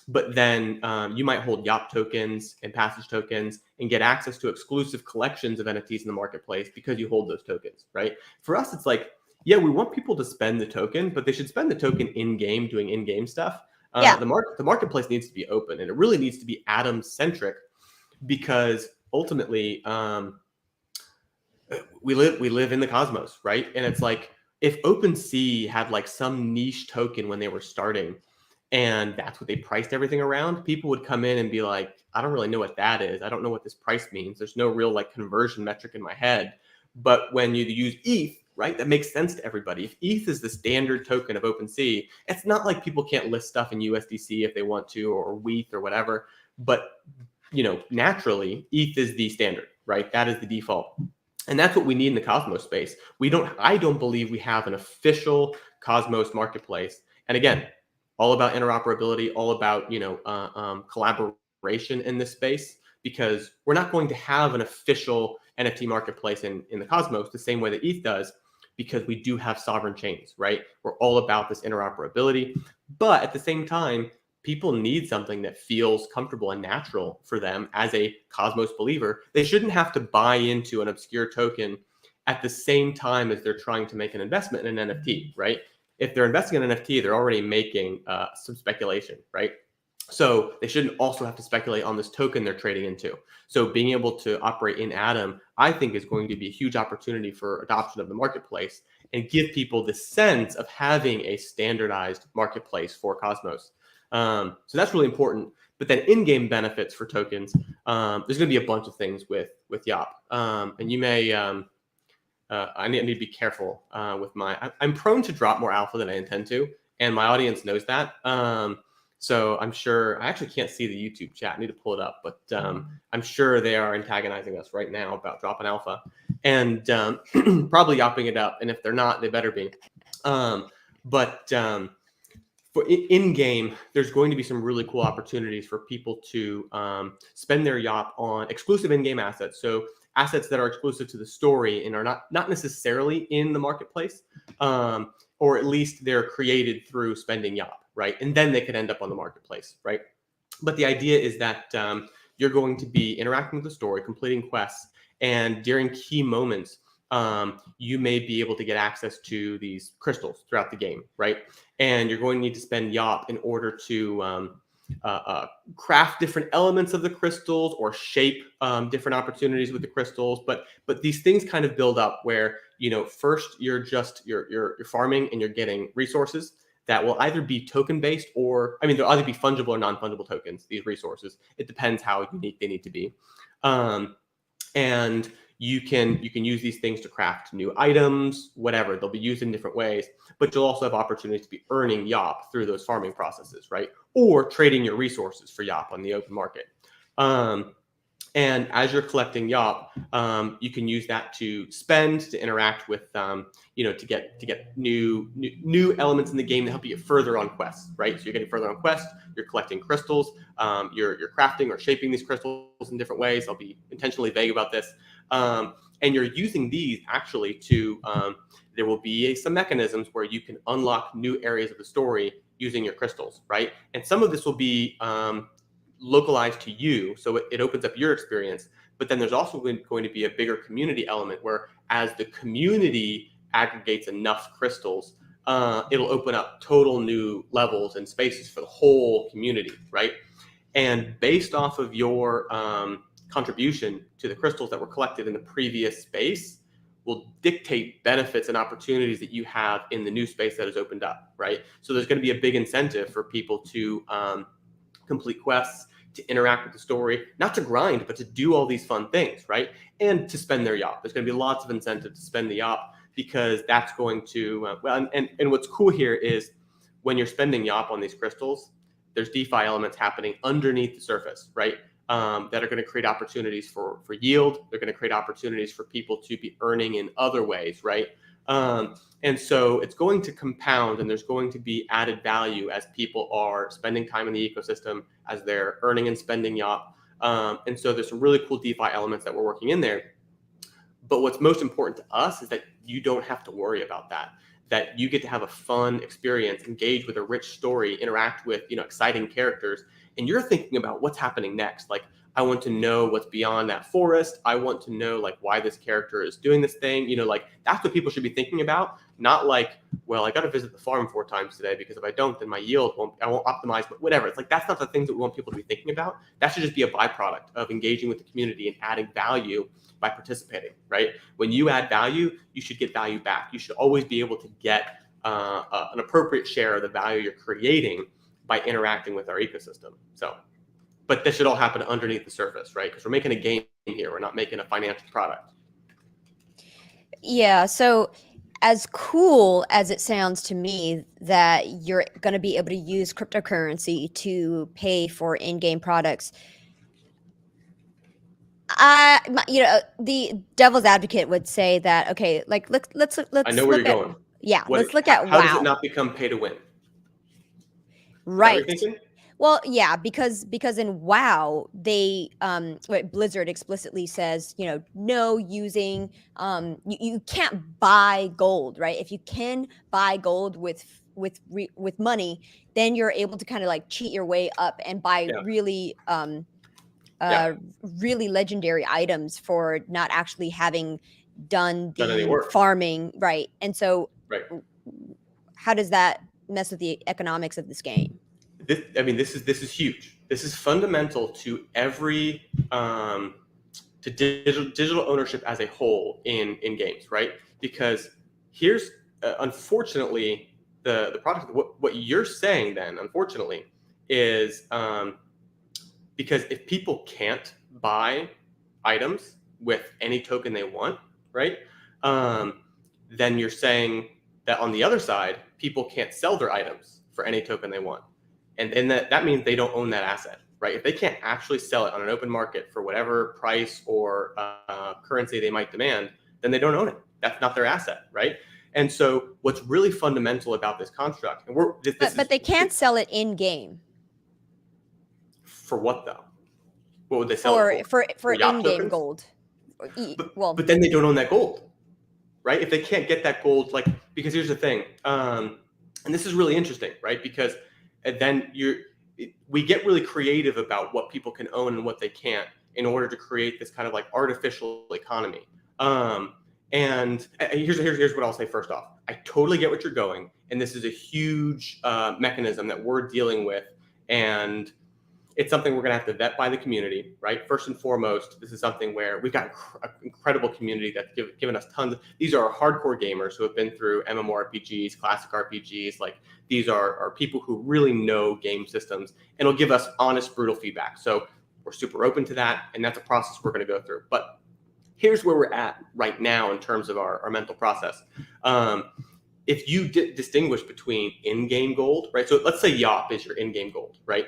But then you might hold YAWP tokens and passage tokens and get access to exclusive collections of NFTs in the marketplace because you hold those tokens, right? For us, it's like, yeah, we want people to spend the token, but they should spend the token in-game doing in-game stuff. Yeah. The marketplace needs to be open, and it really needs to be Atom-centric because ultimately we live in the cosmos, right? And it's like if OpenSea had like some niche token when they were starting, and that's what they priced everything around, people would come in and be like, I don't really know what that is. I don't know what this price means. There's no real like conversion metric in my head. But when you use ETH, right, that makes sense to everybody. If ETH is the standard token of OpenSea, it's not like people can't list stuff in USDC if they want to, or WETH or whatever. But naturally, ETH is the standard, right? That is the default. And that's what we need in the Cosmos space. I don't believe we have an official Cosmos marketplace. And again, all about interoperability, all about collaboration in this space, because we're not going to have an official NFT marketplace in the Cosmos the same way that ETH does, because we do have sovereign chains, right? We're all about this interoperability, but at the same time, people need something that feels comfortable and natural for them as a Cosmos believer. They shouldn't have to buy into an obscure token at the same time as they're trying to make an investment in an NFT, right? If they're investing in an NFT, they're already making some speculation, right? So they shouldn't also have to speculate on this token they're trading into. So being able to operate in Atom, I think, is going to be a huge opportunity for adoption of the marketplace and give people the sense of having a standardized marketplace for Cosmos. So that's really important. But then in-game benefits for tokens, there's going to be a bunch of things with YAWP. And you may... I need to be careful with I'm prone to drop more alpha than I intend to, and my audience knows that. So I'm sure, I actually can't see the YouTube chat. I need to pull it up, but I'm sure they are antagonizing us right now about dropping alpha and probably yapping it up. And if they're not, they better be. But for in-game, there's going to be some really cool opportunities for people to spend their YAWP on exclusive in-game assets. So assets that are exclusive to the story and are not necessarily in the marketplace, or at least they're created through spending YAWP, right? And then they could end up on the marketplace, right? But the idea is that you're going to be interacting with the story, completing quests, and during key moments, you may be able to get access to these crystals throughout the game, right? And you're going to need to spend YAWP in order to craft different elements of the crystals or shape different opportunities with the crystals. But these things kind of build up where, first you're farming and you're getting resources that will either be token based or, they'll either be fungible or non-fungible tokens, these resources. It depends how unique they need to be. And you can use these things to craft new items, whatever. They'll be used in different ways, but you'll also have opportunities to be earning YAWP through those farming processes, right? Or trading your resources for YAWP on the open market. And as you're collecting YAWP, you can use that to spend, to interact with, to get new elements in the game to help you get further on quests, right? So you're getting further on quests, you're collecting crystals, you're crafting or shaping these crystals in different ways. I'll be intentionally vague about this. And you're using these actually to there will be some mechanisms where you can unlock new areas of the story using your crystals, right? And some of this will be localized to you, so it opens up your experience. But then there's also going to be a bigger community element where, as the community aggregates enough crystals, it'll open up total new levels and spaces for the whole community, right? And based off of your contribution to the crystals that were collected in the previous space will dictate benefits and opportunities that you have in the new space that is opened up, right? So there's going to be a big incentive for people to complete quests, to interact with the story, not to grind, but to do all these fun things, right? And to spend their YAWP. There's going to be lots of incentive to spend the YAWP, because that's going to, and what's cool here is when you're spending YAWP on these crystals, there's DeFi elements happening underneath the surface, right? That are going to create opportunities for yield. They're going to create opportunities for people to be earning in other ways, right? And so it's going to compound, and there's going to be added value as people are spending time in the ecosystem, as they're earning and spending YAWP. And so there's some really cool DeFi elements that we're working in there. But what's most important to us is that you don't have to worry about that you get to have a fun experience, engage with a rich story, interact with, exciting characters. And you're thinking about what's happening next. Like, I want to know what's beyond that forest. I want to know why this character is doing this thing. That's what people should be thinking about. Not like, well, I got to visit the farm 4 times today, because if I don't, then my yield I won't optimize, but whatever. It's like, that's not the things that we want people to be thinking about. That should just be a byproduct of engaging with the community and adding value by participating, right? When you add value, you should get value back. You should always be able to get an appropriate share of the value you're creating by interacting with our ecosystem. But this should all happen underneath the surface, right? Because we're making a game here. We're not making a financial product. Yeah. So as cool as it sounds to me that you're going to be able to use cryptocurrency to pay for in-game products, the devil's advocate would say that, okay, let's I know where you're going. Yeah, let's look at how WoW. does it not become pay to win? Right. Is that what you're thinking? Well, yeah, because in WoW, they what Blizzard explicitly says, no using you can't buy gold, right? If you can buy gold with money, then you're able to kind of cheat your way up and buy really really legendary items for not actually having done the farming, right? And so how does that mess with the economics of this game? This is huge. This is fundamental to every to digital ownership as a whole in games, right? Because here's unfortunately the product. What you're saying then, unfortunately, is because if people can't buy items with any token they want, right? Then you're saying that on the other side, people can't sell their items for any token they want. And that means they don't own that asset, right? If they can't actually sell it on an open market for whatever price or currency they might demand, then they don't own it. That's not their asset, right? And so what's really fundamental about this construct, and but they can't sell it in game. For what though? What would they sell it for in-game gold? But then they don't own that gold, right? If they can't get that gold, because here's the thing, and this is really interesting, right? Because then we get really creative about what people can own and what they can't in order to create this kind of artificial economy. And here's what I'll say first off. I totally get what you're going, and this is a huge mechanism that we're dealing with, and it's something we're going to have to vet by the community, right? First and foremost, this is something where we've got an incredible community that's given us tons of, these are hardcore gamers who have been through MMORPGs, classic RPGs. These are people who really know game systems and will give us honest, brutal feedback. So we're super open to that, and that's a process we're going to go through. But here's where we're at right now in terms of our mental process. If you distinguish between in-game gold, right? So let's say YAWP is your in-game gold, right?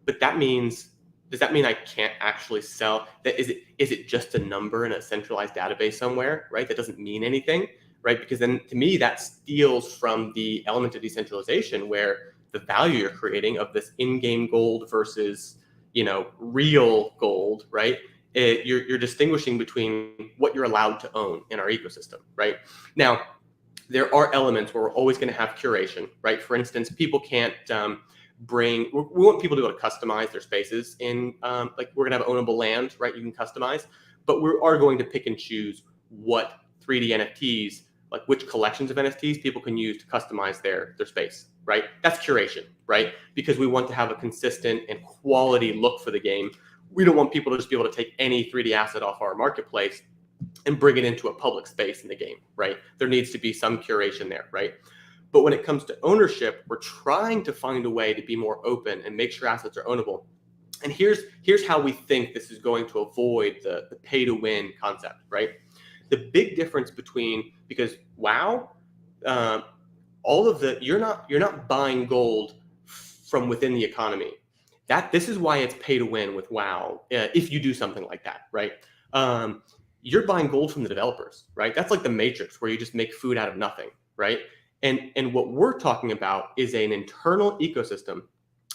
But does that mean I can't actually sell that? Is it just a number in a centralized database somewhere, right? That doesn't mean anything, right? Because then to me, that steals from the element of decentralization where the value you're creating of this in-game gold versus, real gold, right, you're distinguishing between what you're allowed to own in our ecosystem, right? Now, there are elements where we're always going to have curation, right? For instance, people can't we want people to be able to customize their spaces in, like we're going to have ownable land, right? You can customize, but we are going to pick and choose what 3D NFTs, like which collections of NFTs people can use to customize their space, right? That's curation, right? Because we want to have a consistent and quality look for the game. We don't want people to just be able to take any 3D asset off our marketplace and bring it into a public space in the game, right? There needs to be some curation there, right? But when it comes to ownership, we're trying to find a way to be more open and make sure assets are ownable. And here's how we think this is going to avoid the pay to win concept, right? The big difference between, because WoW, you're not buying gold from within the economy. This is why it's pay to win with WoW. If you do something like that, right? You're buying gold from the developers, right? That's like the Matrix where you just make food out of nothing, right? And what we're talking about is an internal ecosystem,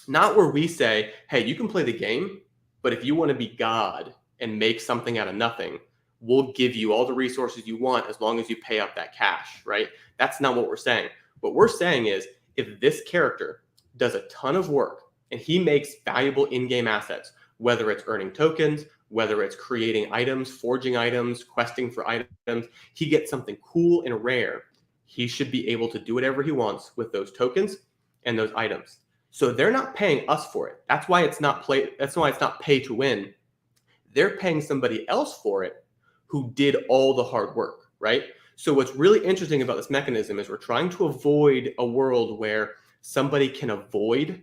not where we say, hey, you can play the game, but if you want to be God and make something out of nothing, we'll give you all the resources you want as long as you pay up that cash, right? That's not what we're saying. What we're saying is if this character does a ton of work and he makes valuable in-game assets, whether it's earning tokens, whether it's creating items, forging items, questing for items, he gets something cool and rare, he should be able to do whatever he wants with those tokens and those items. So they're not paying us for it. That's why it's not pay to win. They're paying somebody else for it who did all the hard work, right? So what's really interesting about this mechanism is we're trying to avoid a world where somebody can avoid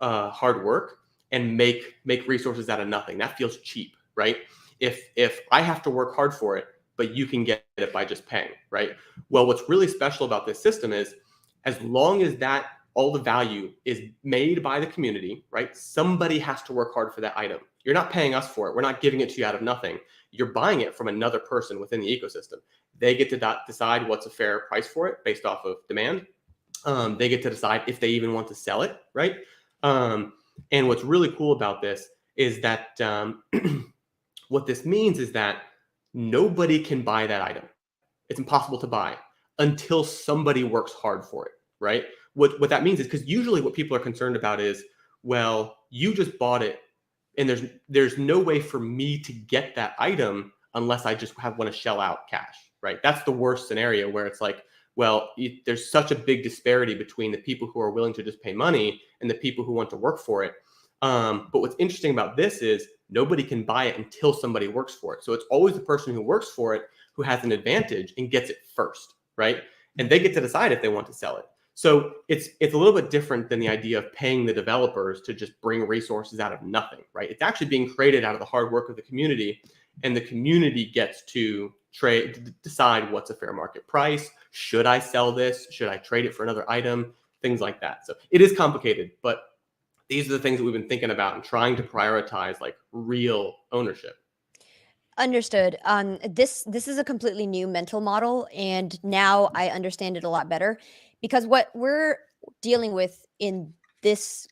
hard work and make resources out of nothing. That feels cheap, right? If I have to work hard for it, but you can get it by just paying, right? Well, what's really special about this system is as long as all the value is made by the community, right? Somebody has to work hard for that item. You're not paying us for it. We're not giving it to you out of nothing. You're buying it from another person within the ecosystem. They get to decide what's a fair price for it based off of demand. They get to decide if they even want to sell it, right? And what's really cool about this is that what this means is that nobody can buy that item. It's impossible to buy until somebody works hard for it, right? What that means is because usually what people are concerned about is, well, you just bought it and there's no way for me to get that item unless I just want to shell out cash, right? That's the worst scenario where it's like, well, there's such a big disparity between the people who are willing to just pay money and the people who want to work for it. But what's interesting about this is nobody can buy it until somebody works for it. So it's always the person who works for it who has an advantage and gets it first, right? And they get to decide if they want to sell it. So it's a little bit different than the idea of paying the developers to just bring resources out of nothing, right? It's actually being created out of the hard work of the community, and the community gets to decide what's a fair market price. Should I sell this? Should I trade it for another item? Things like that. So it is complicated, but these are the things that we've been thinking about and trying to prioritize like real ownership. Understood. This is a completely new mental model, and now I understand it a lot better because what we're dealing with in this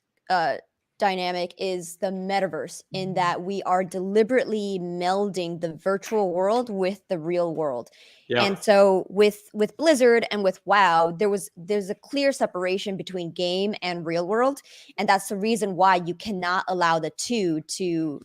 dynamic is the metaverse, in that we are deliberately melding the virtual world with the real world. Yeah. And so with Blizzard and with WoW, there's a clear separation between game and real world, and that's the reason why you cannot allow the two to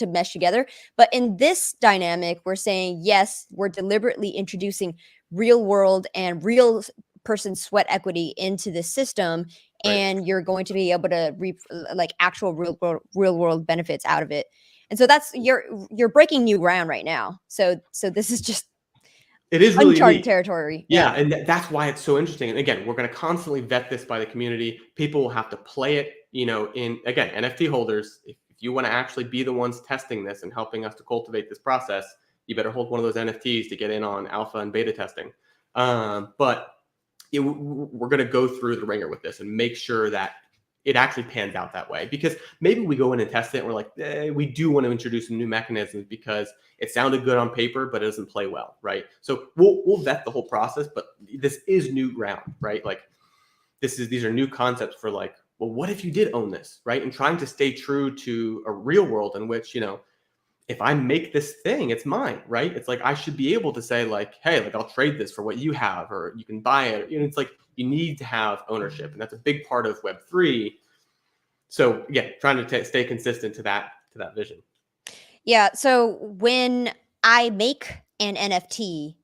mesh together. But in this dynamic, we're saying, yes, we're deliberately introducing real world and real person sweat equity into the system, and you're going to be able to reap like actual real world benefits out of it. And so that's you're breaking new ground right now. So this is just it is really uncharted unique territory. Yeah, and that's why it's so interesting. And again, we're going to constantly vet this by the community. People will have to play it, in, again, NFT holders, if you want to actually be the ones testing this and helping us to cultivate this process, you better hold one of those NFTs to get in on alpha and beta testing. But we're going to go through the ringer with this and make sure that it actually pans out that way, because maybe we go in and test it and we're like, we do want to introduce some new mechanisms because it sounded good on paper, but it doesn't play well, right? So we'll vet the whole process, but this is new ground, right? Like these are new concepts for like, well, what if you did own this, right? And trying to stay true to a real world in which, if I make this thing, it's mine, right? It's like I should be able to say like, hey, like I'll trade this for what you have, or you can buy it. You know, it's like you need to have ownership, and that's a big part of Web3. So yeah, trying to stay consistent to that vision. Yeah. So when I make an NFT,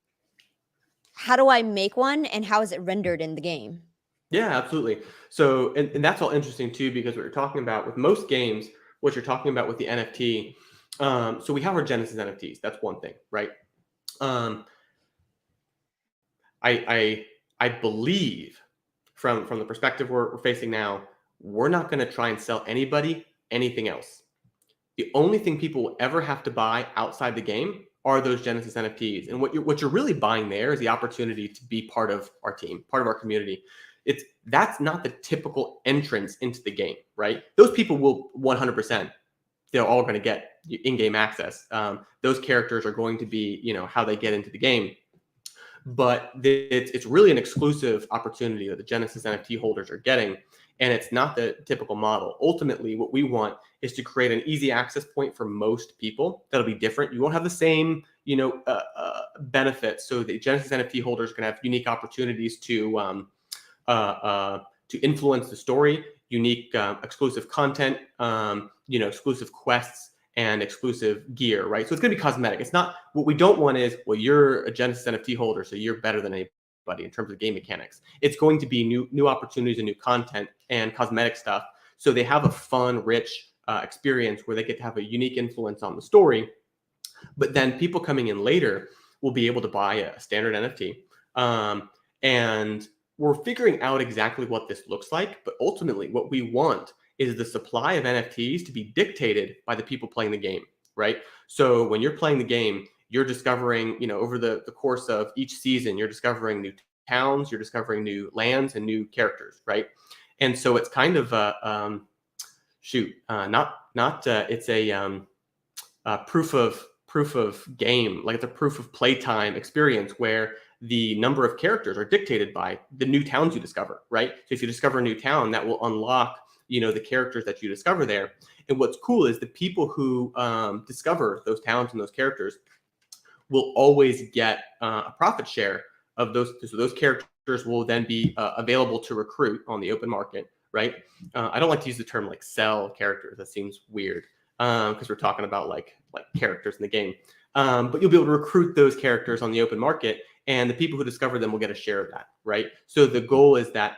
how do I make one and how is it rendered in the game? Yeah, absolutely. So, and that's all interesting too, because what you're talking about with most games, what you're talking about with the NFT. So we have our Genesis NFTs. That's one thing, right? Um, I believe from the perspective we're facing now, we're not going to try and sell anybody anything else. The only thing people will ever have to buy outside the game are those Genesis NFTs. And what you're really buying there is the opportunity to be part of our team, part of our community. That's not the typical entrance into the game, right? Those people will 100%. They're all going to get in-game access. Those characters are going to be, how they get into the game. But it's really an exclusive opportunity that the Genesis NFT holders are getting, and it's not the typical model. Ultimately, what we want is to create an easy access point for most people. That'll be different. You won't have the same, benefits. So the Genesis NFT holders are going to have unique opportunities to influence the story, unique exclusive content, exclusive quests and exclusive gear, right? So it's going to be cosmetic. It's not, what we don't want is, well, you're a Genesis NFT holder, so you're better than anybody in terms of game mechanics. It's going to be new opportunities and new content and cosmetic stuff. So they have a fun, rich experience where they get to have a unique influence on the story. But then people coming in later will be able to buy a standard NFT. And we're figuring out exactly what this looks like. But ultimately, what we want is the supply of NFTs to be dictated by the people playing the game, right? So when you're playing the game, you're discovering, over the course of each season, you're discovering new towns, you're discovering new lands and new characters, right? And so it's kind of it's a proof of game, like it's a proof of playtime experience where the number of characters are dictated by the new towns you discover, right? So if you discover a new town, that will unlock, the characters that you discover there. And what's cool is the people who discover those towns and those characters will always get a profit share of those. So those characters will then be available to recruit on the open market, right? I don't like to use the term like sell characters. That seems weird because we're talking about like characters in the game. But you'll be able to recruit those characters on the open market, and the people who discover them will get a share of that, right? So the goal is that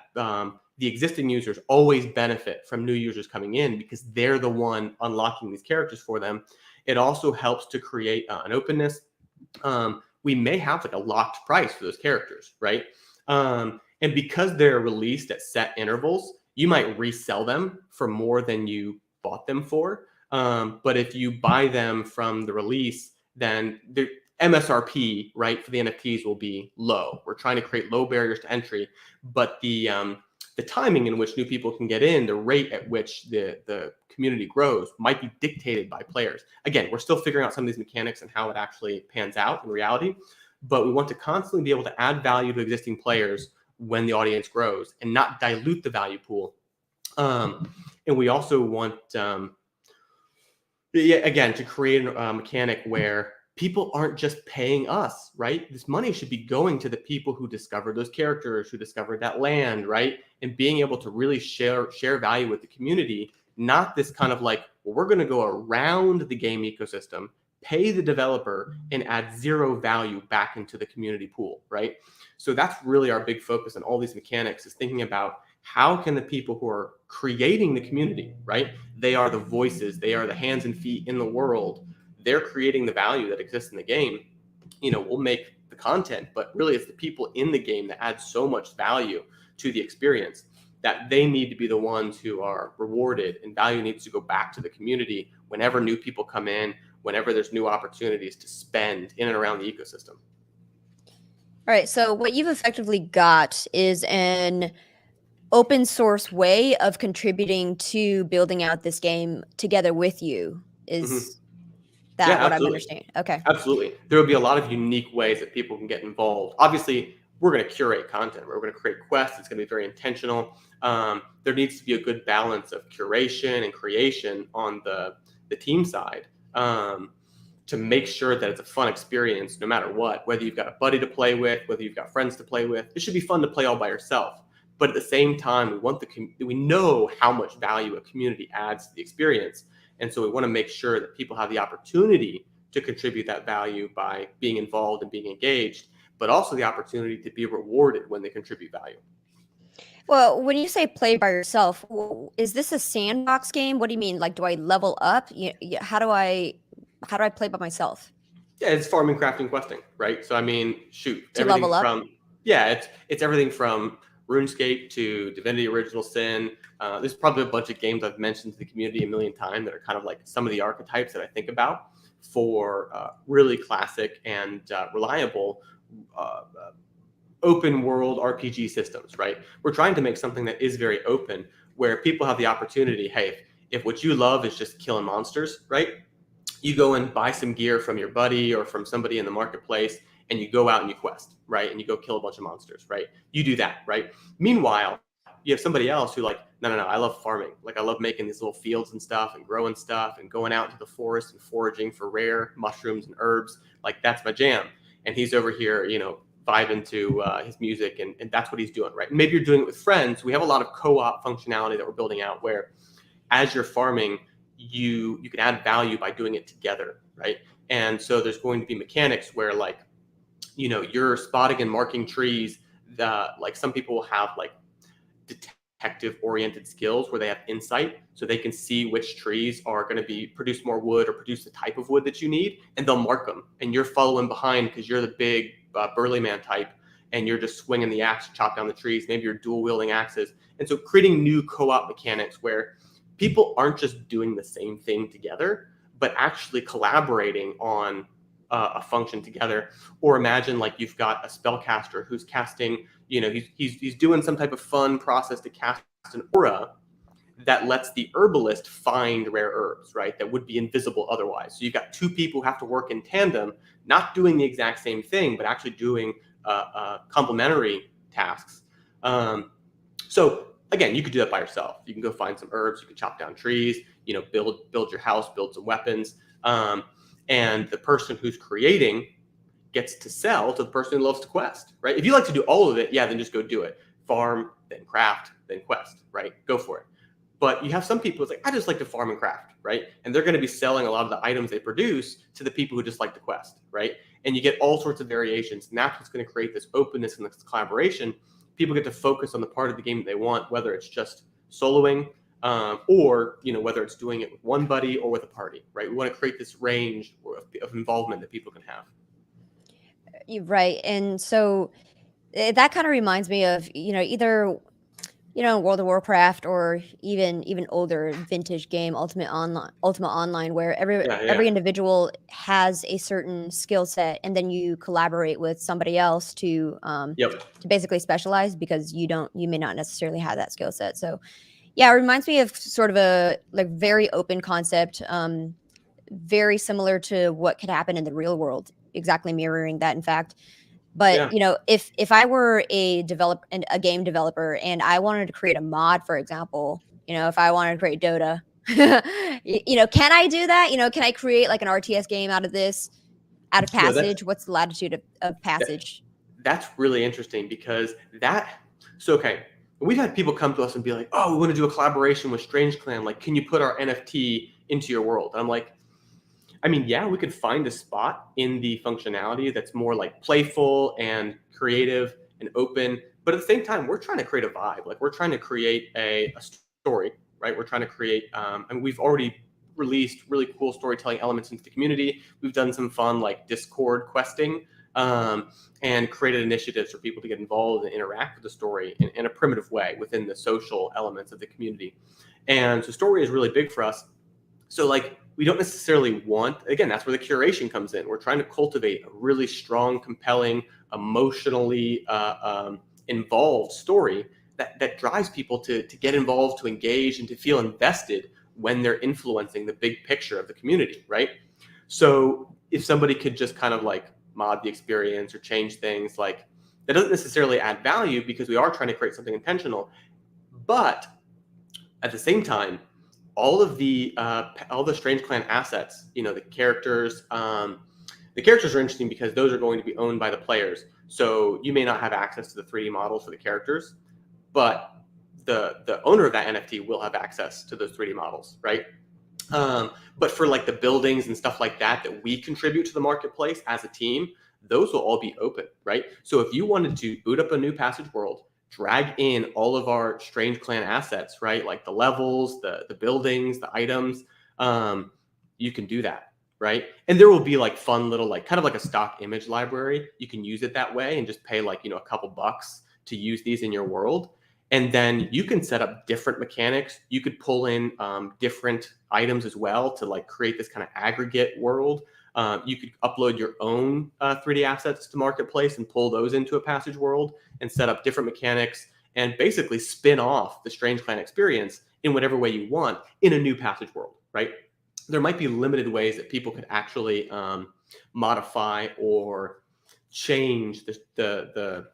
the existing users always benefit from new users coming in because they're the one unlocking these characters for them. It also helps to create an openness. We may have like a locked price for those characters, right? And because they're released at set intervals, you might resell them for more than you bought them for. But if you buy them from the release, then the MSRP, right, for the NFTs will be low. We're trying to create low barriers to entry, but the timing in which new people can get in, the rate at which the community grows might be dictated by players. Again, we're still figuring out some of these mechanics and how it actually pans out in reality, but we want to constantly be able to add value to existing players when the audience grows and not dilute the value pool. And we also want, again, to create a mechanic where people aren't just paying us, right? This money should be going to the people who discovered those characters, who discovered that land, right? And being able to really share value with the community, not this kind of like, well, we're going to go around the game ecosystem, pay the developer, and add zero value back into the community pool, right? So that's really our big focus on all these mechanics, is thinking about how can the people who are creating the community, right? They are the voices, they are the hands and feet in the world. They're creating the value that exists in the game. We'll make the content, but really it's the people in the game that add so much value to the experience that they need to be the ones who are rewarded, and value needs to go back to the community whenever new people come in, whenever there's new opportunities to spend in and around the ecosystem. All right. So what you've effectively got is an open source way of contributing to building out this game together with you. Is that Yeah, what I'm absolutely. understanding? Okay. Absolutely. There will be a lot of unique ways that people can get involved. Obviously, we're going to curate content. We're going to create quests. It's going to be very intentional. There needs to be a good balance of curation and creation on the team side. to make sure that it's a fun experience no matter what, whether you've got a buddy to play with, whether you've got friends to play with. It should be fun to play all by yourself. But at the same time, we know how much value a community adds to the experience. And so we want to make sure that people have the opportunity to contribute that value by being involved and being engaged, but also the opportunity to be rewarded when they contribute value. Well, when you say play by yourself, is this a sandbox game? What do you mean? Like, do I level up? How do I play by myself? Yeah, it's farming, crafting, questing, right? So I mean, shoot, To everything level up? from it's everything from RuneScape to Divinity Original Sin. There's probably a bunch of games I've mentioned to the community a million times that are kind of like some of the archetypes that I think about for really classic and reliable open world RPG systems, right? We're trying to make something that is very open, where people have the opportunity, hey, if what you love is just killing monsters, right? You go and buy some gear from your buddy or from somebody in the marketplace, and you go out and you quest, right? And you go kill a bunch of monsters, right? You do that, right? Meanwhile, you have somebody else who like, no, I love farming. Like, I love making these little fields and stuff and growing stuff and going out into the forest and foraging for rare mushrooms and herbs. Like, that's my jam. And he's over here, vibing to his music, and that's what he's doing, right? And maybe you're doing it with friends. We have a lot of co-op functionality that we're building out where as you're farming, you can add value by doing it together, right? And so there's going to be mechanics where, like, you're spotting and marking trees that, like, some people will have like detective oriented skills where they have insight, so they can see which trees are going to be produce more wood or produce the type of wood that you need, and they'll mark them, and you're following behind because you're the big burly man type, and you're just swinging the axe to chop down the trees. Maybe you're dual wielding axes. And so creating new co-op mechanics where people aren't just doing the same thing together, but actually collaborating on a function together. Or imagine like you've got a spellcaster who's casting, he's doing some type of fun process to cast an aura that lets the herbalist find rare herbs, right? That would be invisible otherwise. So you've got two people who have to work in tandem, not doing the exact same thing, but actually doing complementary tasks. So again, you could do that by yourself. You can go find some herbs, you can chop down trees, build your house, build some weapons. And the person who's creating gets to sell to the person who loves to quest, right? If you like to do all of it, yeah, then just go do it. Farm, then craft, then quest, right? Go for it. But you have some people, it's like, I just like to farm and craft, right? And they're going to be selling a lot of the items they produce to the people who just like to quest, right? And you get all sorts of variations. And that's what's going to create this openness and this collaboration. People get to focus on the part of the game that they want, whether it's just soloing, or whether it's doing it with one buddy or with a party, right? We want to create this range of involvement that people can have. You're right. And so that kind of reminds me of, either World of Warcraft, or even older vintage game, Ultimate Online, where every individual has a certain skill set, and then you collaborate with somebody else to basically specialize, because you may not necessarily have that skill set. So yeah, it reminds me of sort of a like very open concept, very similar to what could happen in the real world, exactly mirroring that, in fact. But if I were a game developer and I wanted to create a mod, for example, if I wanted to create Dota, can I do that? Can I create like an RTS game out of Passage? What's the latitude of Passage? That's really interesting, because okay, we've had people come to us and be like, oh, we want to do a collaboration with Strange Clan. Like, can you put our NFT into your world? And I'm like, I mean, yeah, we could find a spot in the functionality that's more like playful and creative and open. But at the same time, we're trying to create a vibe. Like, we're trying to create a story, right? We're trying to create, and we've already released really cool storytelling elements into the community. We've done some fun like Discord questing, and created initiatives for people to get involved and interact with the story in a primitive way within the social elements of the community. And so story is really big for us. So like, we don't necessarily want, again, that's where the curation comes in. We're trying to cultivate a really strong, compelling, emotionally involved story that drives people to get involved, to engage, and to feel invested when they're influencing the big picture of the community, right? So if somebody could just kind of like mod the experience or change things, like, that doesn't necessarily add value, because we are trying to create something intentional. But at the same time, all the Strange Clan assets, the characters. The characters are interesting because those are going to be owned by the players. So you may not have access to the 3D models for the characters, but the owner of that NFT will have access to those 3D models, right? But for like the buildings and stuff like that we contribute to the marketplace as a team, those will all be open, right? So if you wanted to boot up a new Passage world, drag in all of our Strange Clan assets, right? Like the levels, the buildings, the items, you can do that, right? And there will be like fun little, like kind of like a stock image library. You can use it that way and just pay like, a couple bucks to use these in your world. And then you can set up different mechanics. You could pull in different items as well to like create this kind of aggregate world. You could upload your own 3D assets to Marketplace and pull those into a Passage world and set up different mechanics and basically spin off the Strange Clan experience in whatever way you want in a new Passage world, right? There might be limited ways that people could actually modify or change the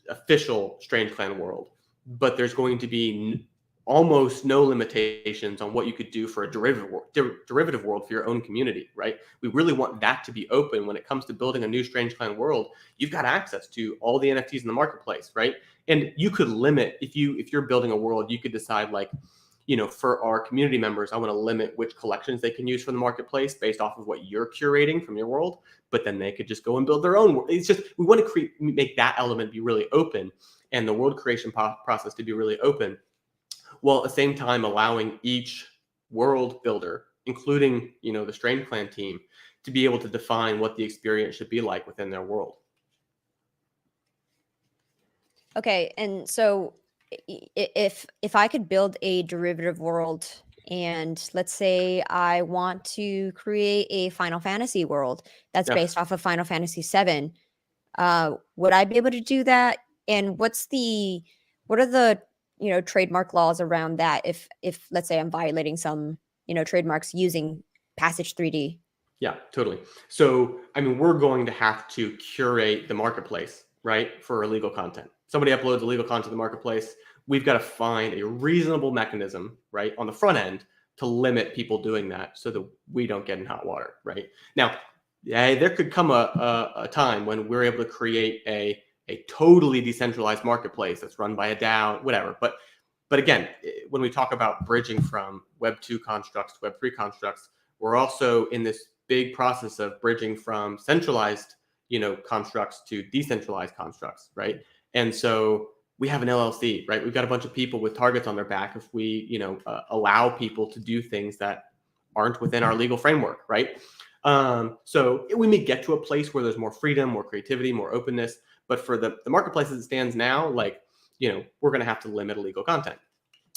official Strange Clan world, but there's going to be almost no limitations on what you could do for a derivative world for your own community, right? We really want that to be open when it comes to building a new Strange Clan world. You've got access to all the NFTs in the marketplace, right? And you could limit if you're building a world, you could decide like, for our community members, I want to limit which collections they can use from the marketplace based off of what you're curating from your world. But then they could just go and build their own world. It's just, we want to make that element be really open and the world creation process to be really open, while at the same time allowing each world builder, including, the Strange Clan team, to be able to define what the experience should be like within their world. Okay, and so if I could build a derivative world, and let's say I want to create a Final Fantasy world that's based off of Final Fantasy VII, would I be able to do that? And what are the trademark laws around that if let's say I'm violating some trademarks using Passage 3D? Yeah, totally. So I mean, we're going to have to curate the marketplace, right, for illegal content. Somebody uploads illegal content to the marketplace, we've got to find a reasonable mechanism, right, on the front end to limit people doing that so that we don't get in hot water, right? Now, there could come a time when we're able to create a totally decentralized marketplace that's run by a DAO, whatever. But again, when we talk about bridging from Web 2 constructs to Web 3 constructs, we're also in this big process of bridging from centralized, constructs to decentralized constructs, right? And so we have an LLC, right? We've got a bunch of people with targets on their back if we, allow people to do things that aren't within our legal framework, right? So we may get to a place where there's more freedom, more creativity, more openness. But for the marketplace as it stands now, like, we're going to have to limit illegal content.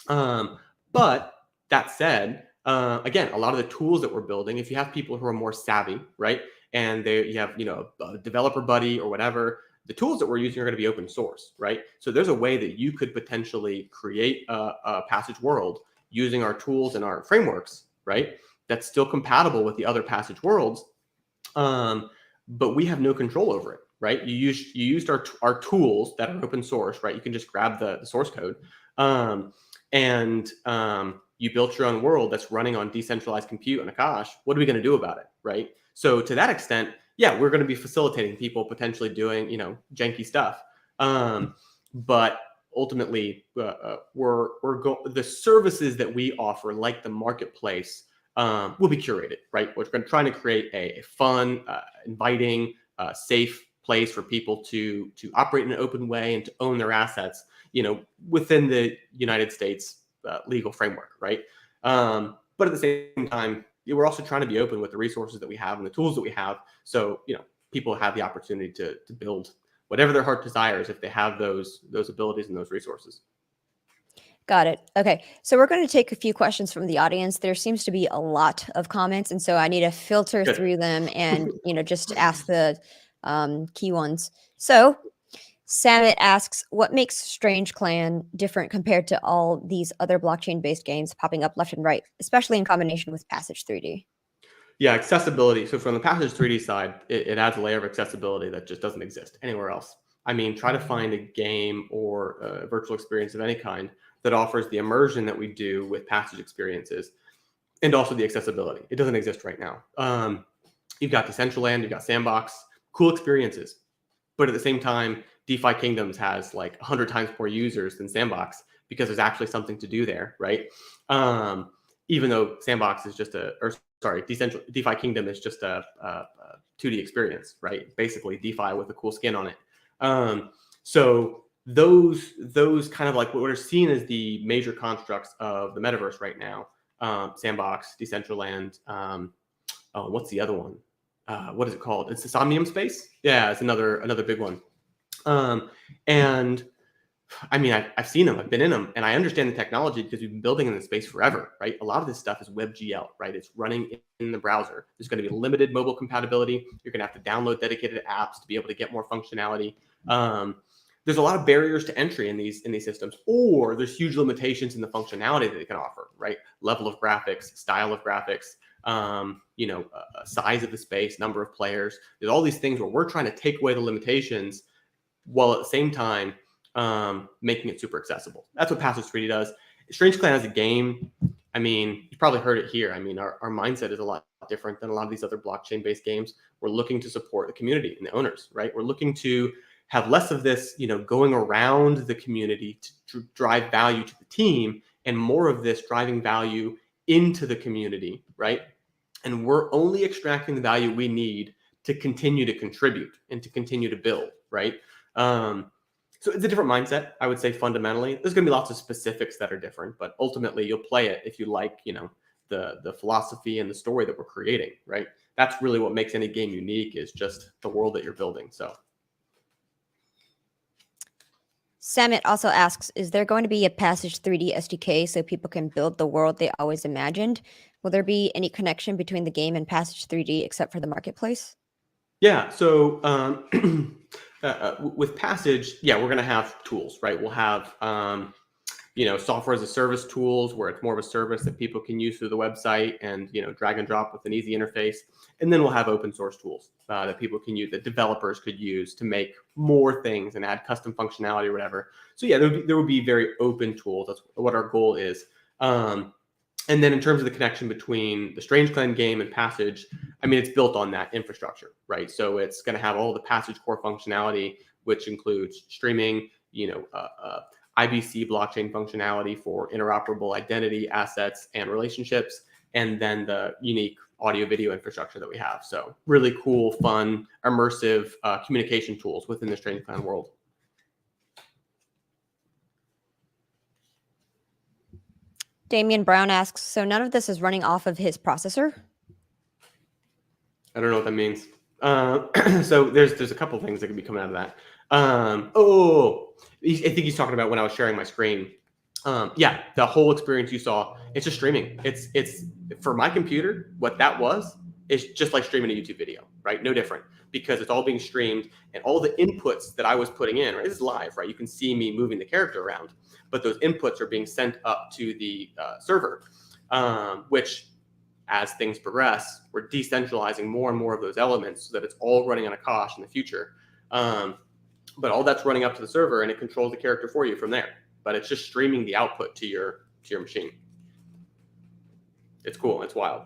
But that said, again, a lot of the tools that we're building, if you have people who are more savvy, right, and you have, a developer buddy or whatever, the tools that we're using are going to be open source, right? So there's a way that you could potentially create a Passage world using our tools and our frameworks, right? That's still compatible with the other Passage worlds, but we have no control over it, right? You used our tools that are open source, right? You can just grab the source code, and you built your own world that's running on decentralized compute and Akash. What are we going to do about it, right? So to that extent, yeah, we're going to be facilitating people potentially doing, janky stuff. But ultimately, the services that we offer, like the marketplace, will be curated, right? We're trying to create a fun, inviting, safe place for people to operate in an open way and to own their assets, within the United States legal framework, right? But at the same time, we're also trying to be open with the resources that we have and the tools that we have. So, people have the opportunity to build whatever their heart desires if they have those abilities and those resources. Got it. Okay. So we're going to take a few questions from the audience. There seems to be a lot of comments, and so I need to filter through them and, just ask the key ones. So Samit asks, what makes Strange Clan different compared to all these other blockchain-based games popping up left and right, especially in combination with Passage 3D? Yeah, accessibility. So from the Passage 3D side, it adds a layer of accessibility that just doesn't exist anywhere else. I mean, try to find a game or a virtual experience of any kind that offers the immersion that we do with passage experiences and also the accessibility. It doesn't exist right now. You've got Decentraland, you've got Sandbox, cool experiences. But at the same time, DeFi Kingdoms has like 100 times more users than Sandbox because there's actually something to do there, right? Even though Sandbox is just DeFi Kingdom is just a 2D experience, right? Basically DeFi with a cool skin on it. So those kind of like what we're seeing as the major constructs of the metaverse right now, Sandbox, Decentraland, what's the other one? What is it called? It's the Somnium Space. Yeah, it's another big one. And I mean, I've seen them, I've been in them, and I understand the technology because we've been building in this space forever, right? A lot of this stuff is WebGL, right? It's running in the browser. There's going to be limited mobile compatibility. You're going to have to download dedicated apps to be able to get more functionality. There's a lot of barriers to entry in these systems, or there's huge limitations in the functionality that they can offer, right? Level of graphics, style of graphics, size of the space, number of players. There's all these things where we're trying to take away the limitations while at the same time making it super accessible. That's what Passage 3D does. Strange Clan as a game, I mean, you probably heard it here. I mean, our mindset is a lot different than a lot of these other blockchain-based games. We're looking to support the community and the owners, right? We're looking to have less of this, going around the community to drive value to the team, and more of this driving value into the community, right? And we're only extracting the value we need to continue to contribute and to continue to build, right? So it's a different mindset, I would say, fundamentally. There's going to be lots of specifics that are different, but ultimately you'll play it if you like, the philosophy and the story that we're creating, right? That's really what makes any game unique, is just the world that you're building. So Samit also asks, is there going to be a Passage 3D SDK so people can build the world they always imagined? Will there be any connection between the game and Passage 3D except for the marketplace? Yeah, so with Passage, we're going to have tools, right? We'll have, software as a service tools where it's more of a service that people can use through the website and, drag and drop with an easy interface. And then we'll have open source tools that people can use, that developers could use to make more things and add custom functionality or whatever. So yeah, there would be very open tools. That's what our goal is. And then in terms of the connection between the Strange Clan game and Passage, I mean, it's built on that infrastructure, right? So it's going to have all the Passage core functionality, which includes streaming, IBC blockchain functionality for interoperable identity, assets, and relationships, and then the unique audio video infrastructure that we have. So really cool, fun, immersive communication tools within the Strange Clan world. Damian Brown asks, so none of this is running off of his processor? I don't know what that means. So there's a couple of things that could be coming out of that. I think he's talking about when I was sharing my screen. The whole experience you saw, it's just streaming. It's for my computer, what that was is just like streaming a YouTube video, right? No different, because it's all being streamed, and all the inputs that I was putting in, right? This is live, right? You can see me moving the character around, but those inputs are being sent up to the server, which, as things progress, we're decentralizing more and more of those elements so that it's all running on Akash in the future. But all that's running up to the server, and it controls the character for you from there. But it's just streaming the output to your machine. It's cool. It's wild.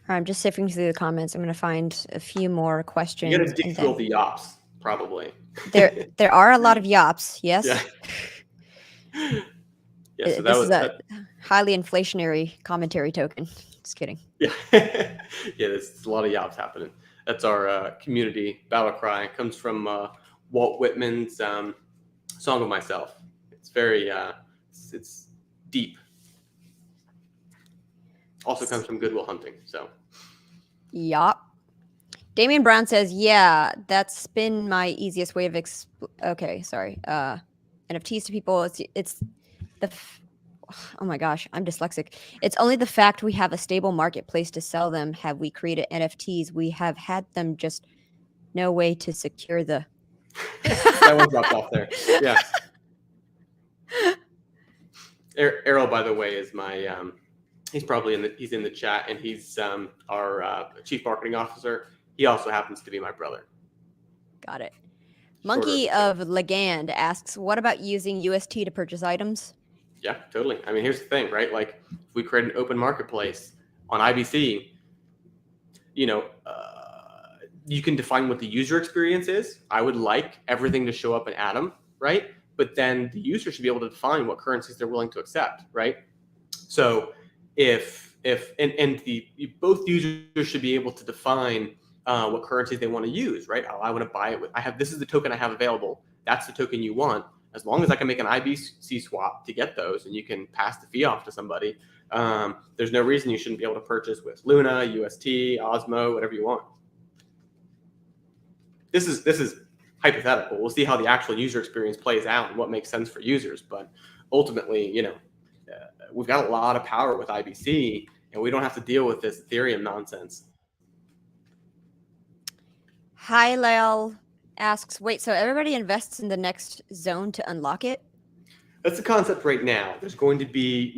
I'm just sifting through the comments. I'm going to find a few more questions. You got to dig through all the YAWPs, probably. There are a lot of YAWPs, yes. Yeah. So this is a highly inflationary commentary token. Just kidding. Yeah. There's a lot of YAWPs happening. That's our community battle cry. It comes from Walt Whitman's Song of Myself. It's very, it's deep. Also comes from Good Will Hunting. So. Yup. Damian Brown says, yeah, that's been my easiest way of NFTs to people. It's oh my gosh, I'm dyslexic. It's only the fact we have a stable marketplace to sell them. Have we created NFTs? We have had them, just no way to secure the. That one dropped off there. Yeah. Errol, by the way, is my he's probably he's in the chat, and he's our chief marketing officer. He also happens to be my brother. Got it. Monkey of Legand asks, what about using UST to purchase items? Yeah, totally. I mean, here's the thing, right? Like, if we create an open marketplace on IBC, you know, you can define what the user experience is. I would like everything to show up in Atom, right? But then the user should be able to define what currencies they're willing to accept, right? So if both users should be able to define what currencies they want to use, right? Oh, I want to buy it with, this is the token I have available. That's the token you want. As long as I can make an IBC swap to get those, and you can pass the fee off to somebody, there's no reason you shouldn't be able to purchase with Luna, UST, Osmo, whatever you want. This is hypothetical. We'll see how the actual user experience plays out and what makes sense for users. But ultimately, we've got a lot of power with IBC, and we don't have to deal with this Ethereum nonsense. Hi, Lyle asks, wait, so everybody invests in the next zone to unlock it? That's the concept right now. There's going to be,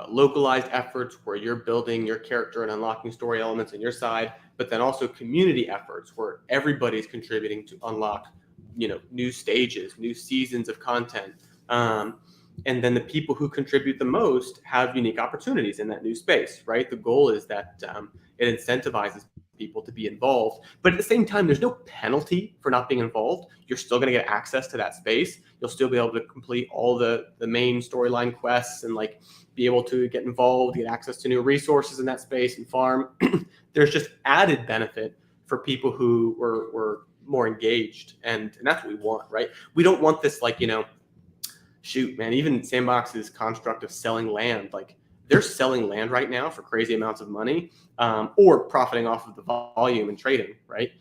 localized efforts where you're building your character and unlocking story elements on your side, but then also community efforts where everybody's contributing to unlock, new stages, new seasons of content. And then the people who contribute the most have unique opportunities in that new space, right? The goal is that it incentivizes people to be involved, but at the same time, there's no penalty for not being involved. You're still going to get access to that space. You'll still be able to complete all the main storyline quests and be able to get involved, get access to new resources in that space and farm. There's just added benefit for people who were more engaged, and that's what we want, right? We don't want this shoot, man, even Sandbox's construct of selling land, they're selling land right now for crazy amounts of money, or profiting off of the volume and trading, right?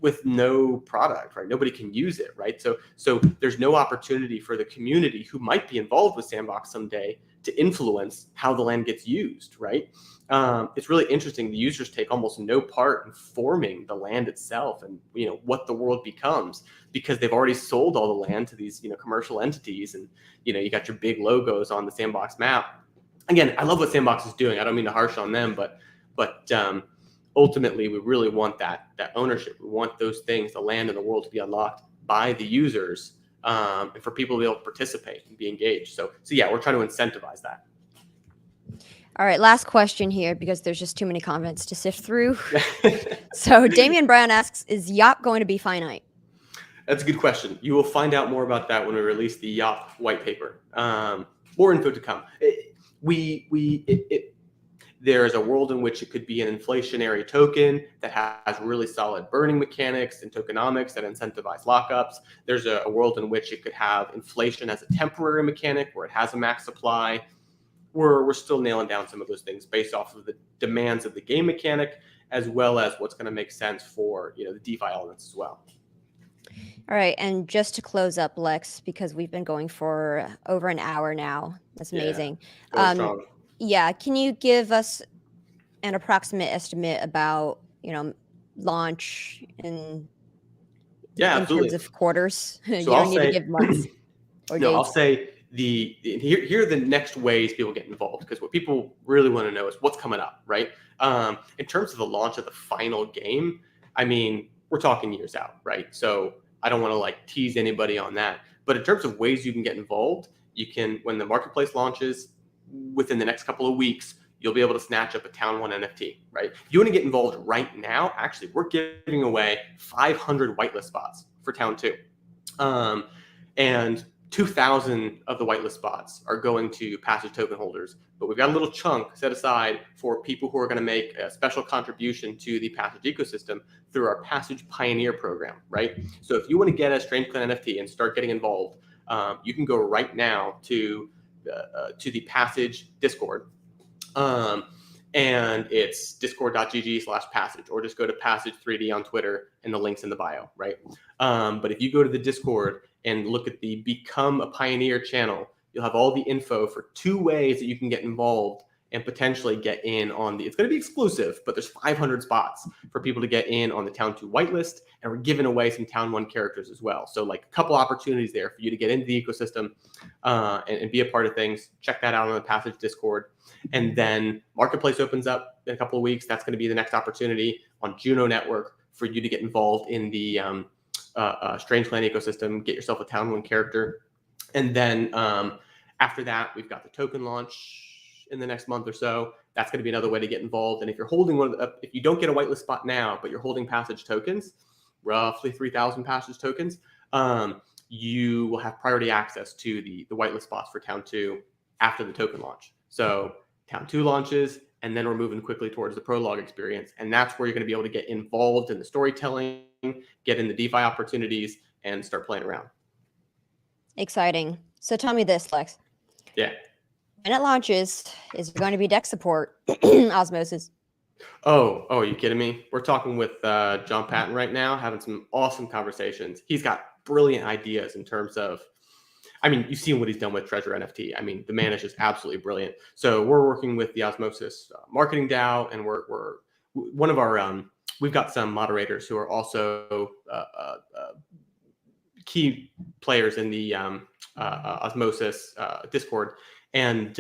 With no product, right? Nobody can use it, right? So there's no opportunity for the community who might be involved with Sandbox someday to influence how the land gets used, right? It's really interesting. The users take almost no part in forming the land itself and what the world becomes, because they've already sold all the land to these commercial entities, and you got your big logos on the Sandbox map. Again, I love what Sandbox is doing. I don't mean to harsh on them, but ultimately, we really want that ownership. We want those things, the land and the world, to be unlocked by the users, and for people to be able to participate and be engaged. So yeah, we're trying to incentivize that. All right, last question here, because there's just too many comments to sift through. So Damian Brown asks, is YAWP going to be finite? That's a good question. You will find out more about that when we release the YAWP white paper. More info to come. There is a world in which it could be an inflationary token that has really solid burning mechanics and tokenomics that incentivize lockups. There's a world in which it could have inflation as a temporary mechanic where it has a max supply. We're still nailing down some of those things based off of the demands of the game mechanic, as well as what's going to make sense for the DeFi elements as well. All right, and just to close up, Lex, because we've been going for over an hour now. That's amazing. Yeah, can you give us an approximate estimate about launch in terms of quarters? So you don't need to give months or days. I'll say here are the next ways people get involved, because what people really want to know is what's coming up, right? In terms of the launch of the final game, I mean, we're talking years out, right? So I don't want to tease anybody on that. But in terms of ways you can get involved, you can, when the marketplace launches within the next couple of weeks, you'll be able to snatch up a Town 1 NFT, right? You want to get involved right now? Actually, we're giving away 500 whitelist spots for Town 2. And 2,000 of the whitelist spots are going to Passage token holders, but we've got a little chunk set aside for people who are going to make a special contribution to the Passage ecosystem through our Passage Pioneer program, right? So if you want to get a Strange Clan NFT and start getting involved, you can go right now to the Passage Discord, and it's discord.gg/passage, or just go to Passage 3D on Twitter, and the link's in the bio, right? But if you go to the Discord and look at the Become a Pioneer channel, you'll have all the info for 2 ways that you can get involved and potentially get in on it's going to be exclusive, but there's 500 spots for people to get in on the Town 2 whitelist, and we're giving away some Town 1 characters as well. So a couple opportunities there for you to get into the ecosystem and be a part of things. Check that out on the Passage Discord. And then Marketplace opens up in a couple of weeks. That's going to be the next opportunity on Juno Network for you to get involved in the Strange Land ecosystem, get yourself a Town 1 character. And then after that, we've got the token launch in the next month or so. That's going to be another way to get involved. And if you're holding if you don't get a whitelist spot now, but you're holding passage tokens, roughly 3,000 passage tokens, you will have priority access to the whitelist spots for Town 2 after the token launch. So Town 2 launches, and then we're moving quickly towards the prologue experience. And that's where you're going to be able to get involved in the storytelling, get in the DeFi opportunities, and start playing around. Exciting. So tell me this, Lex. Yeah. When it launches, is there going to be deck support? Osmosis. Oh, are you kidding me? We're talking with John Patton right now, having some awesome conversations. He's got brilliant ideas in terms of, I mean, you've seen what he's done with Treasure NFT. I mean, the man is just absolutely brilliant. So we're working with the Osmosis marketing DAO, and we're one of our we've got some moderators who are also key players in the Osmosis Discord, and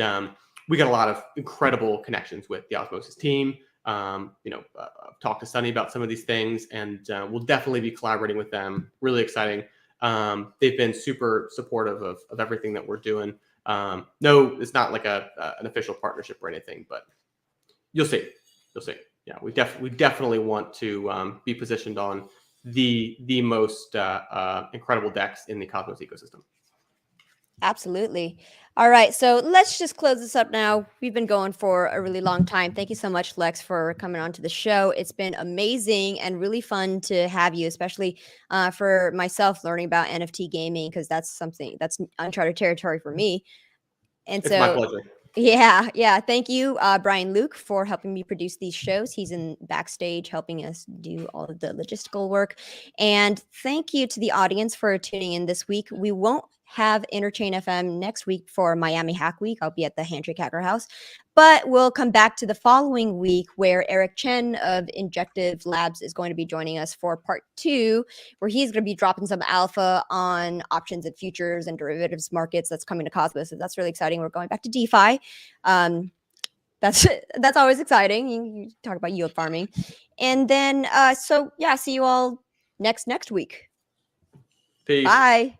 we got a lot of incredible connections with the Osmosis team. Talk to Sunny about some of these things, and we'll definitely be collaborating with them. Really exciting. They've been super supportive of everything that we're doing. No, it's not like an official partnership or anything, but you'll see. Yeah, we definitely want to be positioned on the most incredible decks in the Cosmos ecosystem. Absolutely. All right, so let's just close this up now. We've been going for a really long time. Thank you so much, Lex, for coming on to the show. It's been amazing and really fun to have you, especially for myself learning about NFT gaming, because that's something that's uncharted territory for me. And it's my pleasure. Yeah. Thank you, Brian Luke, for helping me produce these shows. He's in backstage helping us do all of the logistical work. And thank you to the audience for tuning in this week. We won't have Interchain FM next week for Miami Hack Week. I'll be at the Handshake Hacker House. But we'll come back to the following week where Eric Chen of Injective Labs is going to be joining us for part 2, where he's going to be dropping some alpha on options and futures and derivatives markets that's coming to Cosmos. So that's really exciting. We're going back to DeFi. That's always exciting. You talk about yield farming. And then, see you all next week. Peace. Bye.